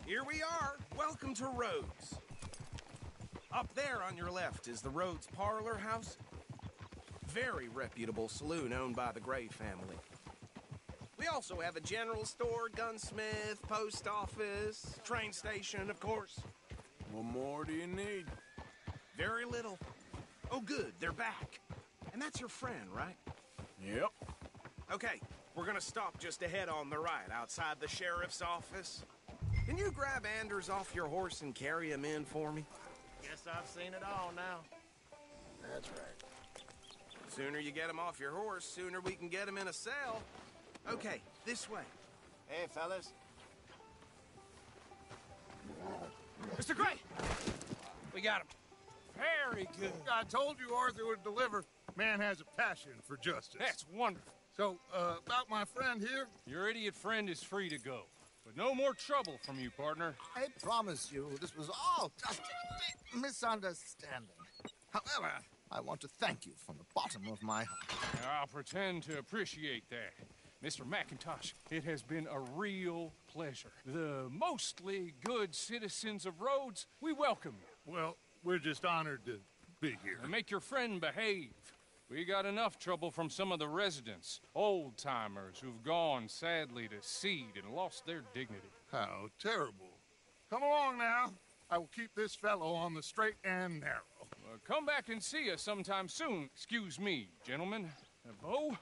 Here we are. Welcome to Rhodes. Up there on your left is the Rhodes Parlor House. Very reputable saloon owned by the Gray family. We also have a general store, gunsmith, post office, train station, of course. What more do you need? Very little. Oh, good, they're back. And that's your friend, right? Yep. Okay, we're gonna stop just ahead on the right, outside the sheriff's office. Can you grab Anders off your horse and carry him in for me? Guess I've seen it all now. That's right. Sooner you get him off your horse, sooner we can get him in a cell. Okay, this way. Hey, fellas. Mr. Gray! We got him. Very good. I told you Arthur would deliver. Man has a passion for justice. That's wonderful. So, about my friend here? Your idiot friend is free to go. But no more trouble from you, partner. I promise you, this was all just a big misunderstanding. However, I want to thank you from the bottom of my heart. I'll pretend to appreciate that. Mr. McIntosh, it has been a real pleasure. The mostly good citizens of Rhodes, we welcome you. Well, we're just honored to be here. And make your friend behave. We got enough trouble from some of the residents, old-timers who've gone, sadly, to seed and lost their dignity. How terrible. Come along now. I will keep this fellow on the straight and narrow. Come back and see us sometime soon. Excuse me, gentlemen. Bo,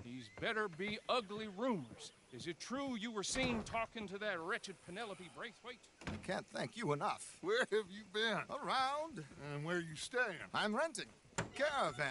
these better be ugly rumors. Is it true you were seen talking to that wretched Penelope Braithwaite? I can't thank you enough. Where have you been? Around. And where are you staying? I'm renting a caravan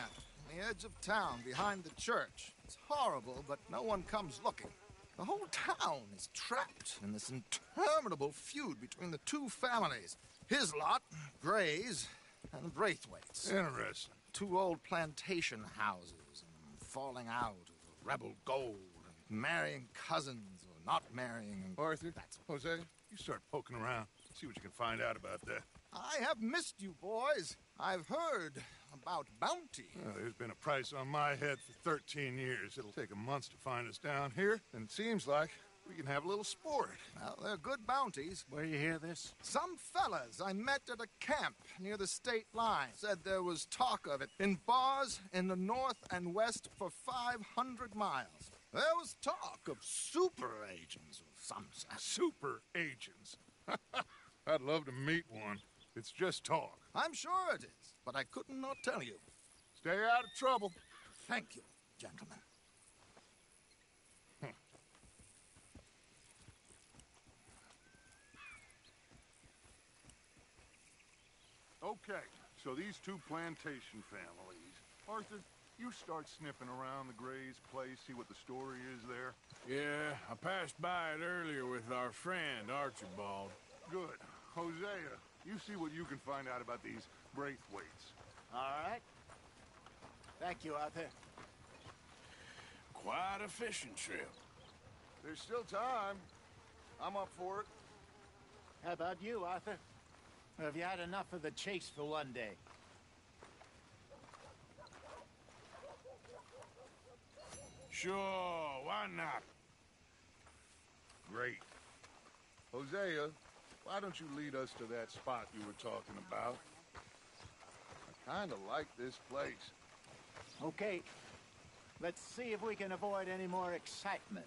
on the edge of town behind the church. It's horrible, but no one comes looking. The whole town is trapped in this interminable feud between the two families. His lot, Gray's, and Braithwaite's. Interesting. Two old plantation houses, and falling out of rebel gold, and marrying cousins or not marrying. And Arthur, Jose, you start poking around. See what you can find out about that. I have missed you, boys. I've heard about bounty. Well, there's been a price on my head for 13 years. It'll take a month to find us down here, and it seems like we can have a little sport. Well, they're good bounties. Where you hear this? Some fellas I met at a camp near the state line said there was talk of it in bars in the north and west for 500 miles. There was talk of super agents of some sort. Super agents? I'd love to meet one. It's just talk. I'm sure it is, but I couldn't not tell you. Stay out of trouble. Thank you, gentlemen. Okay, so these two plantation families. Arthur, you start sniffing around the Gray's place, see what the story is there. Yeah, I passed by it earlier with our friend, Archibald. Good. Hosea, you see what you can find out about these Braithwaites. All right. Thank you, Arthur. Quite a fishing trip. There's still time. I'm up for it. How about you, Arthur? Or have you had enough of the chase for one day? Sure, why not? Great. Hosea, why don't you lead us to that spot you were talking about? I kind of like this place. Okay. Let's see if we can avoid any more excitement.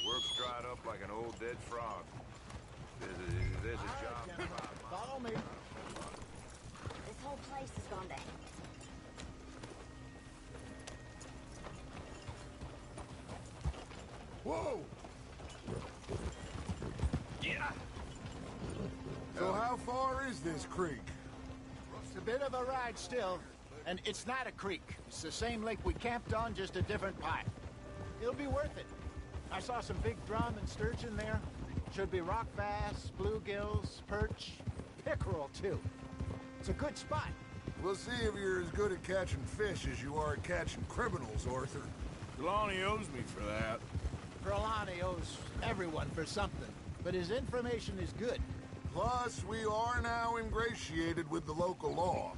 Work's dried up like an old dead frog. There's a job. Follow me. This whole place has gone to hell. Whoa! Yeah. So how far is this creek? It's a bit of a ride still, and it's not a creek. It's the same lake we camped on, just a different pipe. It'll be worth it. I saw some big drum and sturgeon there. Should be rock bass, bluegills, perch, pickerel too. It's a good spot. We'll see if you're as good at catching fish as you are at catching criminals, Arthur. Trelawney owes me for that. Trelawney owes everyone for something, but his information is good. Plus, we are now ingratiated with the local law.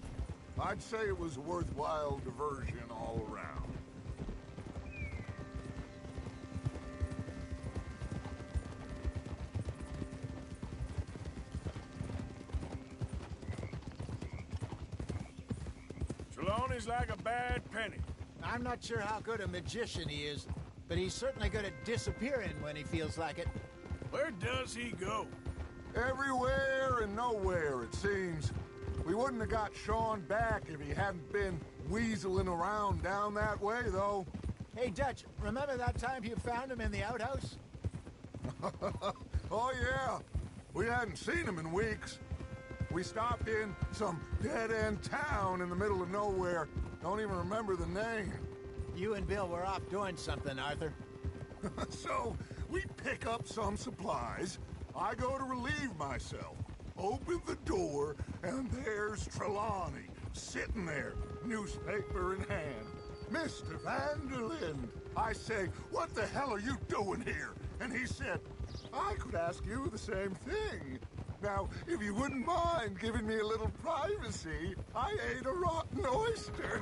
I'd say it was a worthwhile diversion all around. is like a bad penny. I'm not sure how good a magician he is, but he's certainly good at disappearing when he feels like it. Where does he go? Everywhere and nowhere, it seems. We wouldn't have got Sean back if he hadn't been weaseling around down that way, though. Hey, Dutch, remember that time you found him in the outhouse? Oh, yeah. We hadn't seen him in weeks. We stopped in some dead-end town in the middle of nowhere. Don't even remember the name. You and Bill were off doing something, Arthur. So, we pick up some supplies. I go to relieve myself. Open the door, and there's Trelawney, sitting there, newspaper in hand. Mr. Van der Linde. I say, what the hell are you doing here? And he said, I could ask you the same thing. Now, if you wouldn't mind giving me a little privacy, I ate a rotten oyster.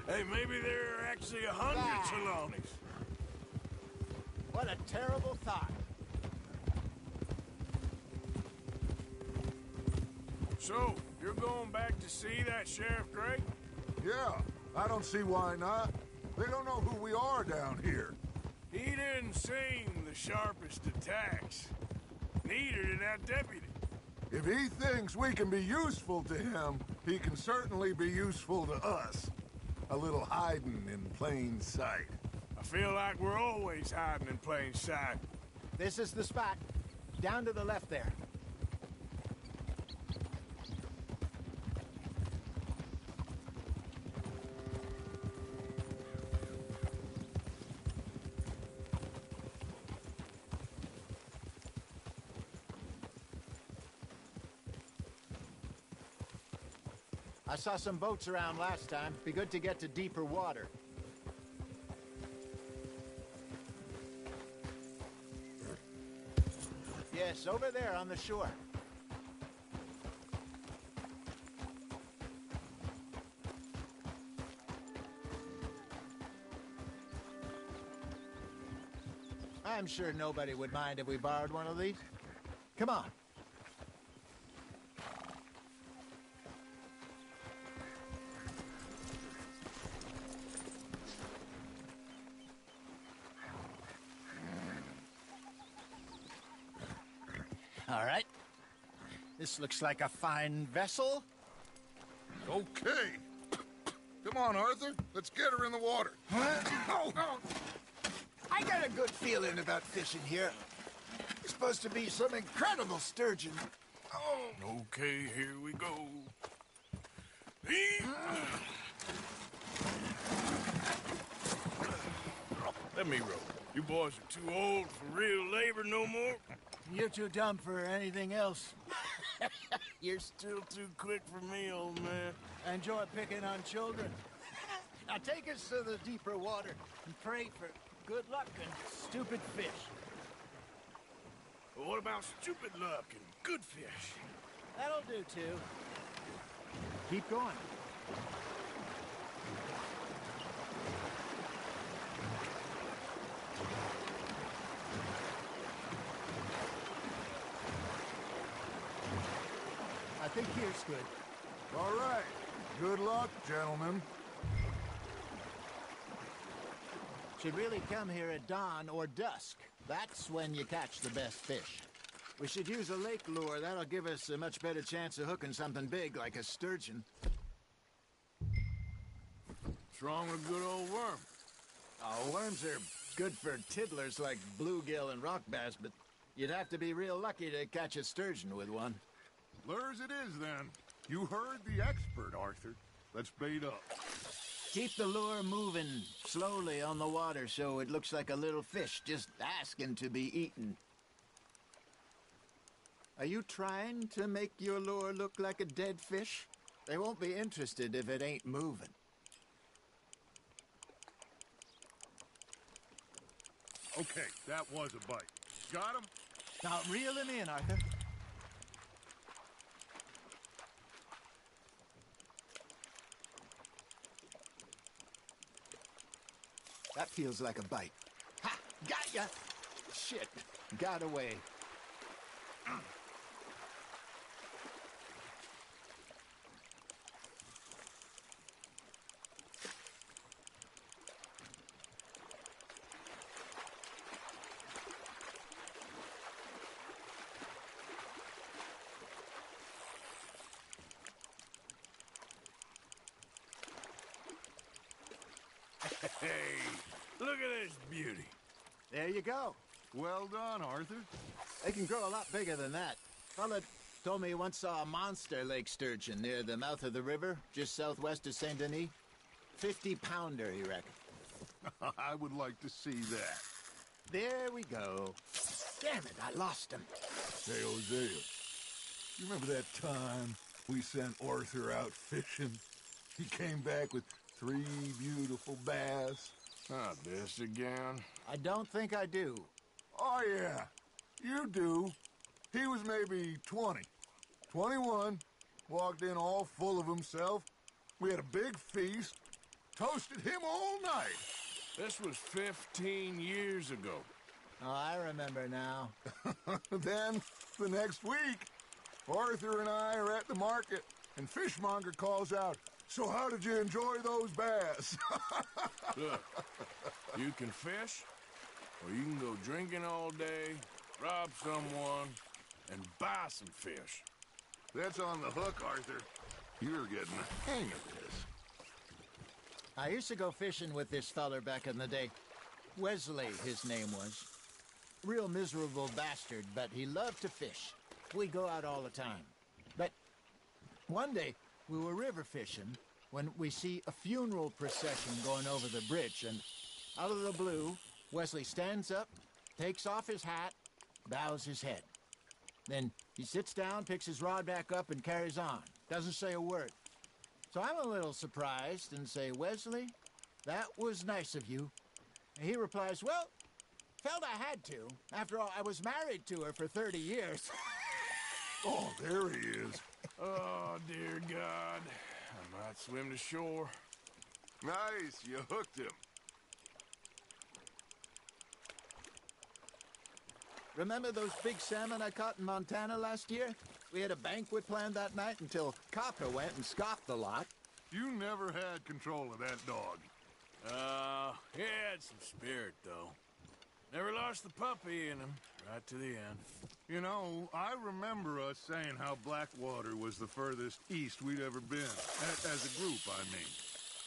Hey, maybe there are actually 100 Trelawneys. What a terrible thought. So, you're going back to see that Sheriff Gray? Yeah, I don't see why not. They don't know who we are down here. He didn't seem the sharpest attacks. Neither did that deputy. If he thinks we can be useful to him, he can certainly be useful to us. A little hiding in plain sight. I feel like we're always hiding in plain sight. This is the spot. Down to the left there. I saw some boats around last time. Be good to get to deeper water. Yes, over there on the shore. I'm sure nobody would mind if we borrowed one of these. Come on. All right. This looks like a fine vessel. Okay. Come on, Arthur. Let's get her in the water. Oh. I got a good feeling about fishing here. It's supposed to be some incredible sturgeon. Oh. Okay, here we go. Let me row. You boys are too old for real labor no more. You're too dumb for anything else. You're still too quick for me, old man. Enjoy picking on children. Now take us to the deeper water and pray for good luck and stupid fish. Well, what about stupid luck and good fish? That'll do, too. Keep going. I think here's good. All right. Good luck, gentlemen. Should really come here at dawn or dusk. That's when you catch the best fish. We should use a lake lure. That'll give us a much better chance of hooking something big like a sturgeon. What's wrong with a good old worm? Oh, worms are good for tiddlers like bluegill and rock bass, but you'd have to be real lucky to catch a sturgeon with one. Lures it is, then. You heard the expert, Arthur. Let's bait up. Keep the lure moving slowly on the water so it looks like a little fish just asking to be eaten. Are you trying to make your lure look like a dead fish? They won't be interested if it ain't moving. Okay, that was a bite. Got him? Now reel him in, Arthur. That feels like a bite. Ha! Got ya! Shit. Got away. Hey, look at this beauty. There you go. Well done, Arthur. They can grow a lot bigger than that. Fella told me he once saw a monster lake sturgeon near the mouth of the river, just southwest of Saint Denis. 50-pounder, he reckoned. I would like to see that. There we go. Damn it, I lost him. Hey, Hosea, you remember that time we sent Arthur out fishing? He came back with 3 beautiful bass. Not this again. I don't think I do. Oh, yeah, you do. He was maybe 20, 21, walked in all full of himself. We had a big feast, toasted him all night. This was 15 years ago. Oh, I remember now. Then, the next week, Arthur and I are at the market, and Fishmonger calls out, "So how did you enjoy those bass?" Look, you can fish, or you can go drinking all day, rob someone, and buy some fish. That's on the hook, Arthur. You're getting the hang of this. I used to go fishing with this feller back in the day. Wesley, his name was. Real miserable bastard, but he loved to fish. We go out all the time. But one day, we were river fishing when we see a funeral procession going over the bridge, and out of the blue, Wesley stands up, takes off his hat, bows his head. Then he sits down, picks his rod back up, and carries on. Doesn't say a word. So I'm a little surprised and say, "Wesley, that was nice of you." And he replies, "Well, felt I had to. After all, I was married to her for 30 years. Oh, there he is. Oh, dear God. I might swim to shore. Nice, you hooked him. Remember those big salmon I caught in Montana last year? We had a banquet planned that night until Cocker went and scoffed the lot. You never had control of that dog. He had some spirit, though. Never lost the puppy in him, right to the end. You know, I remember us saying how Blackwater was the furthest east we'd ever been. As a group, I mean.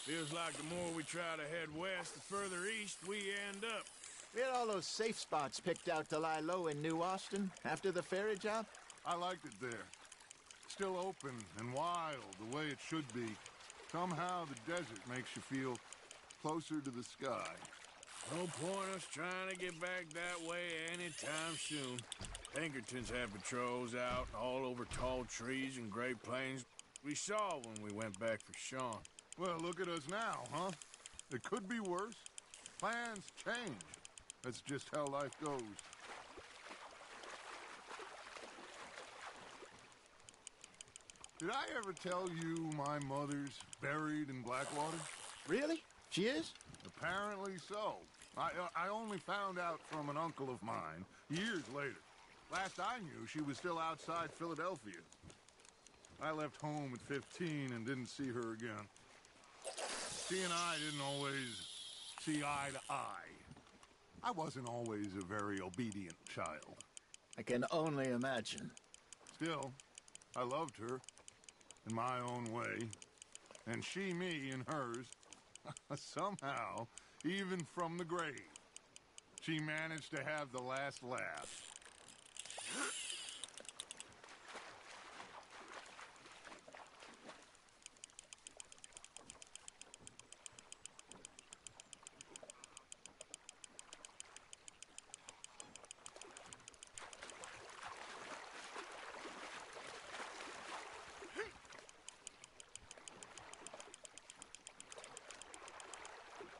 Feels like the more we try to head west, the further east we end up. We had all those safe spots picked out to lie low in New Austin after the ferry job. I liked it there. Still open and wild, the way it should be. Somehow the desert makes you feel closer to the sky. No point us trying to get back that way anytime soon. Pinkertons had patrols out all over tall trees and Great Plains. We saw when we went back for Sean. Well, look at us now, huh? It could be worse. Plans change. That's just how life goes. Did I ever tell you my mother's buried in Blackwater? Really? She is? Apparently so. I only found out from an uncle of mine years later. Last I knew, she was still outside Philadelphia. I left home at 15 and didn't see her again. She and I didn't always see eye to eye. I wasn't always a very obedient child. I can only imagine. Still, I loved her in my own way, and she me in hers. Somehow, even from the grave, she managed to have the last laugh.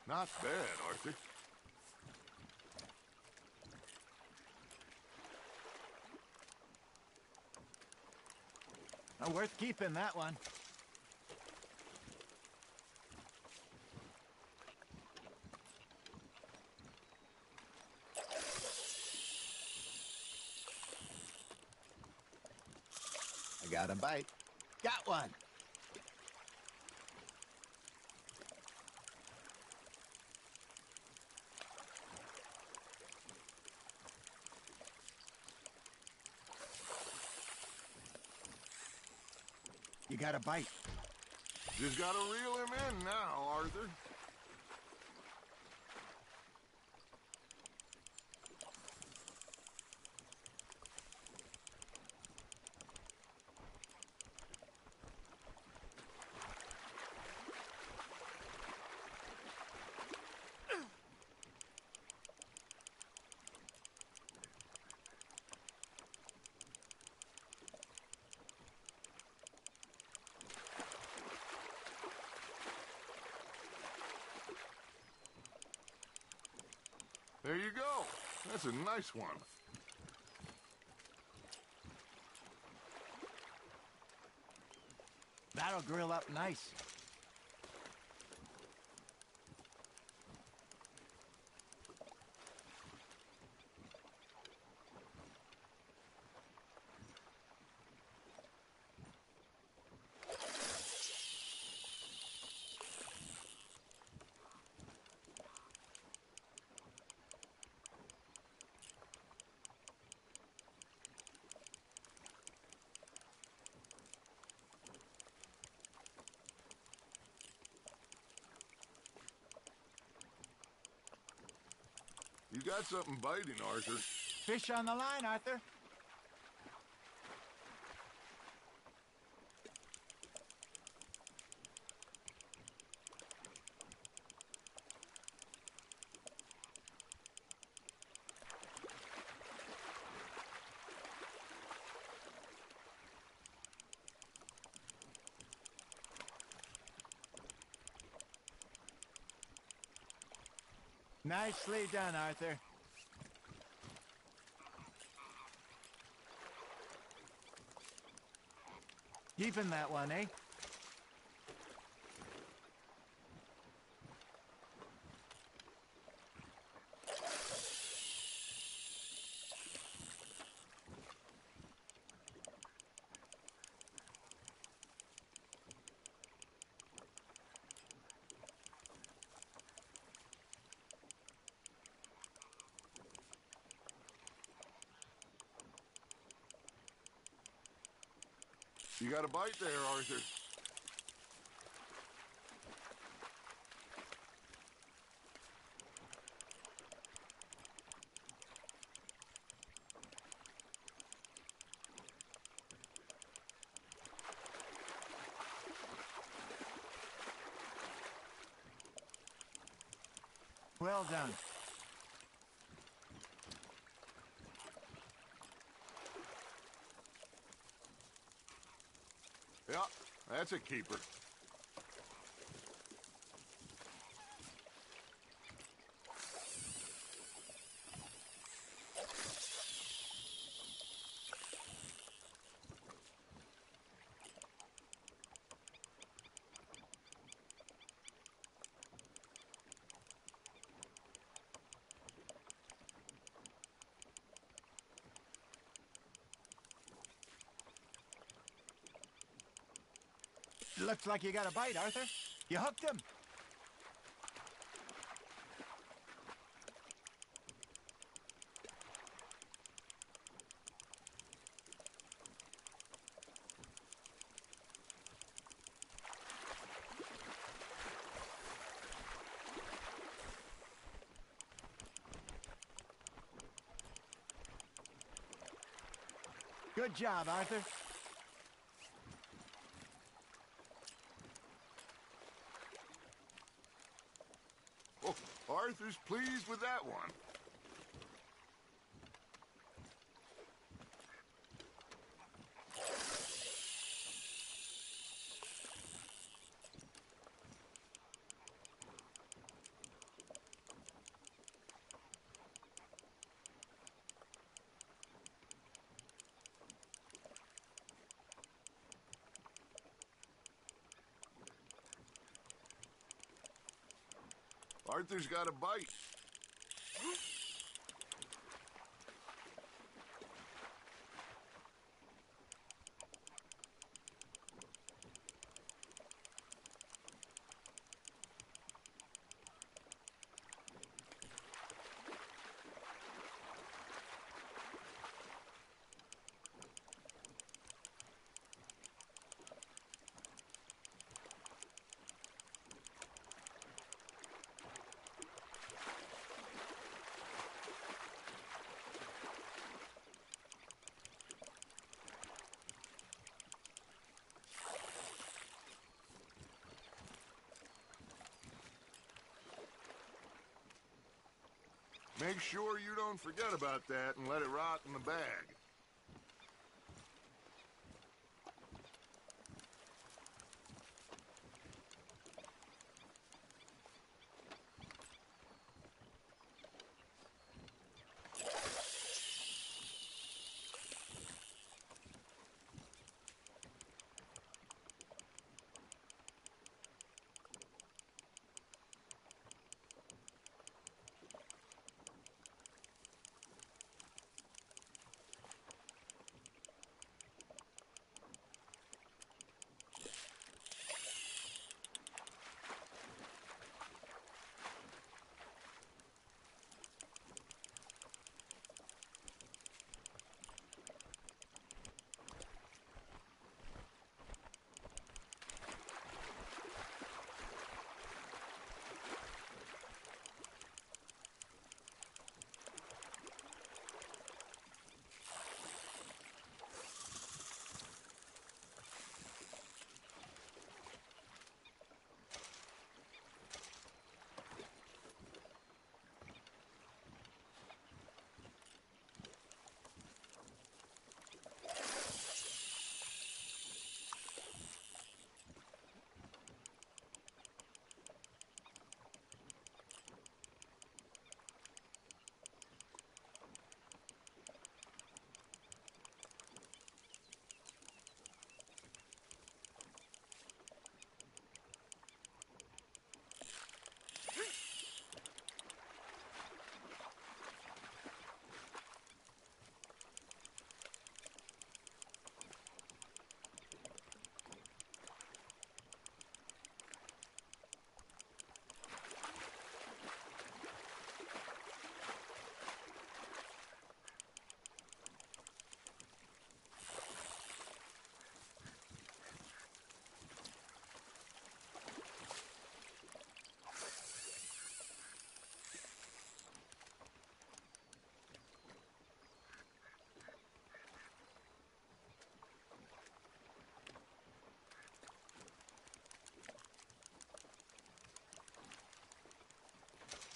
Not bad, Arthur. Not worth keeping, that one. I got a bite. Got one. You got a bite. Just gotta reel him in now, Arthur. There you go. That's a nice one. That'll grill up nice. You got something biting, Arthur. Fish on the line, Arthur. Nicely done, Arthur. Keeping that one, eh? You got a bite there, Arthur. Well done. Yeah, that's a keeper. Looks like you got a bite, Arthur. You hooked him. Good job, Arthur. Oh, Arthur's pleased with that one. Arthur's got a bite. Make sure you don't forget about that and let it rot in the bag.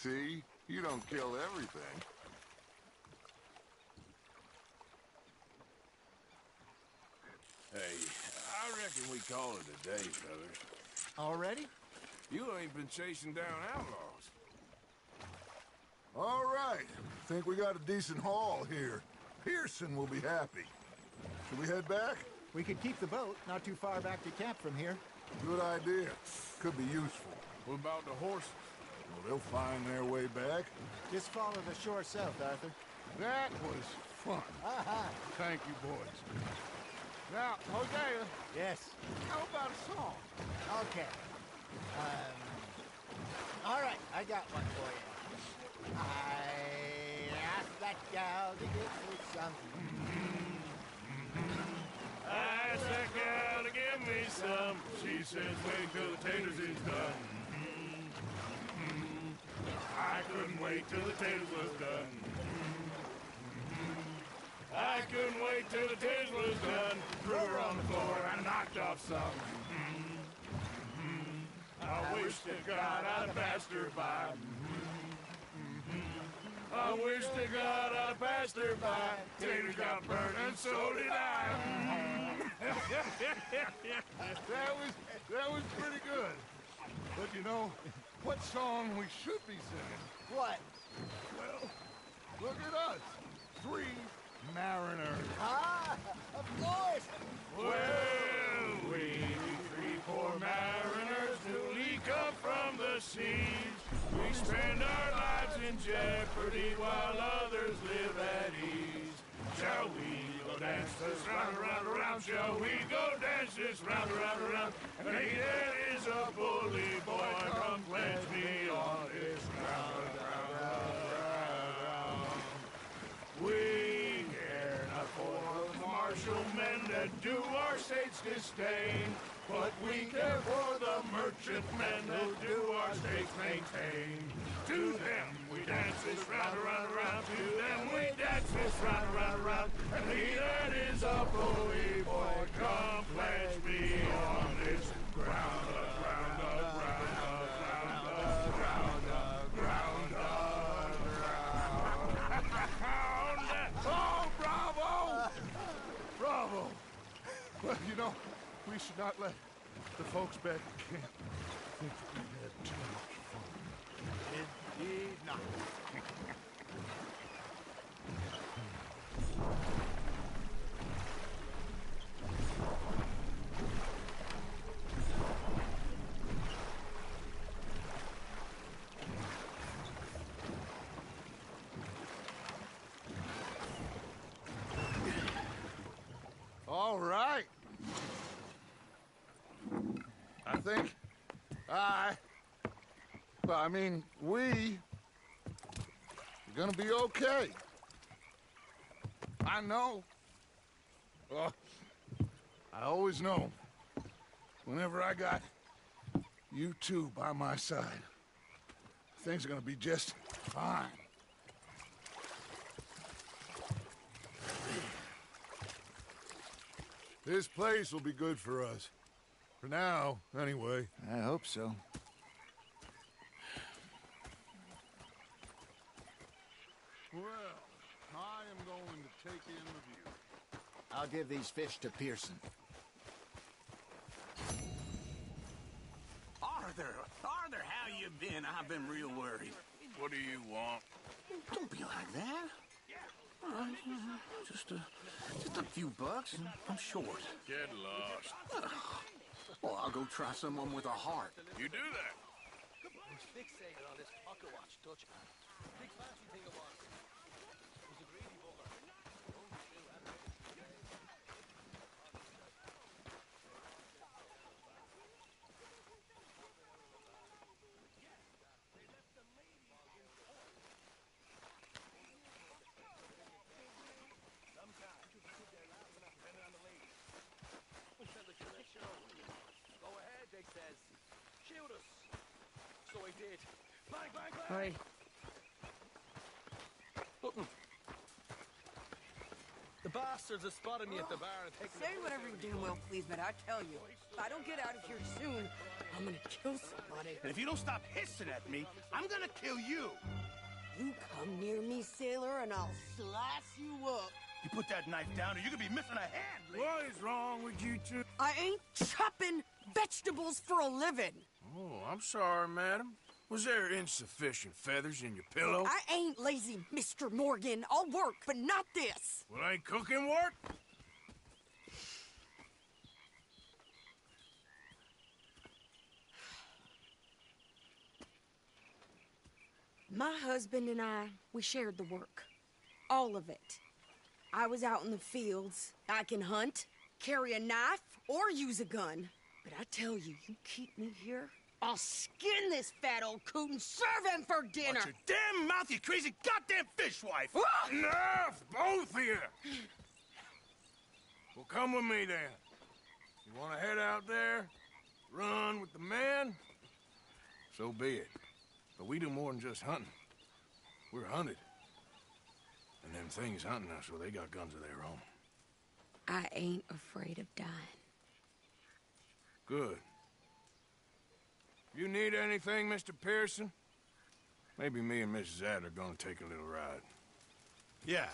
See? You don't kill everything. Hey, I reckon we call it a day, fellas. Already? You ain't been chasing down outlaws. All right. Think we got a decent haul here. Pearson will be happy. Should we head back? We could keep the boat not too far back to camp from here. Good idea. Could be useful. What about the horses? Well, they'll find their way back. Just follow the shore south, Arthur. That was fun. Thank you, boys. Now, Hosea. Yes. How about a song? Okay. All right, I got one for you. I asked that gal to give me some. I asked that gal to give me some. She says, wait till the taters is done. I couldn't wait till the taters was done. I couldn't wait till the taters was done. Threw her on the floor and knocked off some. I wish to God I'd have passed her by. I wish to God I'd have passed her by. Taters got burned and so did I. That was pretty good. But you know, what song we should be singing? What? Well, look at us. 3 mariners. Ah, of course. Well, we 3 poor mariners newly come from the seas. We spend our lives in jeopardy while others live at ease. Shall we go dance this round, around, around? Shall we go dance this round, around, around? And he that is a bully boy, come pledge me on this round, round, round, round. We care not for the martial men that do our state's disdain, but we care for the merchant men that do our states maintain. To them we dance this round, around, around. To them we dance this round, around, around. And he that is a bully boy, come pledge me on this ground, ground, ground, ground, ground, ground, ground. Oh, bravo! Bravo! Well, you know, we should not let the folks back at camp think that we had too much fun. Indeed not. All right. I think we're gonna be okay. I know. I always know. Whenever I got you two by my side, things are gonna be just fine. This place will be good for us. For now, anyway. I hope so. Well, I am going to take in the view. I'll give these fish to Pearson. Arthur, how you been? I've been real worried. What do you want? Don't be like that. All right, just a few bucks, and I'm short. Get lost. Well, I'll go try someone with a heart. You do that. He's fixated on this pocket watch, Dutch. Big fancy thing of ours. He's a greedy bugger. Go ahead, Dick says. Shoot us. So I did. Bang, bang, bang! Oi. Look, the bar bastards have spotted me at the bar and taken Say whatever you damn well please, but I tell you, if I don't get out of here soon, I'm gonna kill somebody. And if you don't stop hissing at me, I'm gonna kill you. You come near me, sailor, and I'll slice you up. You put that knife down or you're gonna be missing a hand, lady. What is wrong with you two? I ain't chopping vegetables for a living. Oh, I'm sorry, madam. Was there insufficient feathers in your pillow? I ain't lazy, Mr. Morgan. I'll work, but not this. Well, ain't cooking work? My husband and I, we shared the work. All of it. I was out in the fields. I can hunt, carry a knife, or use a gun. But I tell you, you keep me here, I'll skin this fat old coot and serve him for dinner. Watch your damn mouth, you crazy goddamn fishwife! Enough, both of you! Well, come with me, then. You want to head out there, run with the men? So be it. But we do more than just hunting. We're hunted. And them things hunting us, well, they got guns of their own. I ain't afraid of dying. Good. You need anything, Mr. Pearson? Maybe me and Mrs. Adler are gonna take a little ride. Yeah,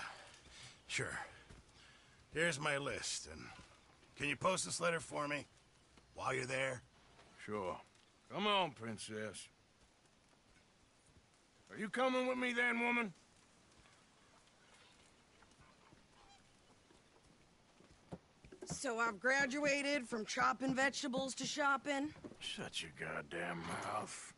sure. Here's my list, and can you post this letter for me while you're there? Sure. Come on, Princess. Are you coming with me then, woman? So I've graduated from chopping vegetables to shopping? Shut your goddamn mouth.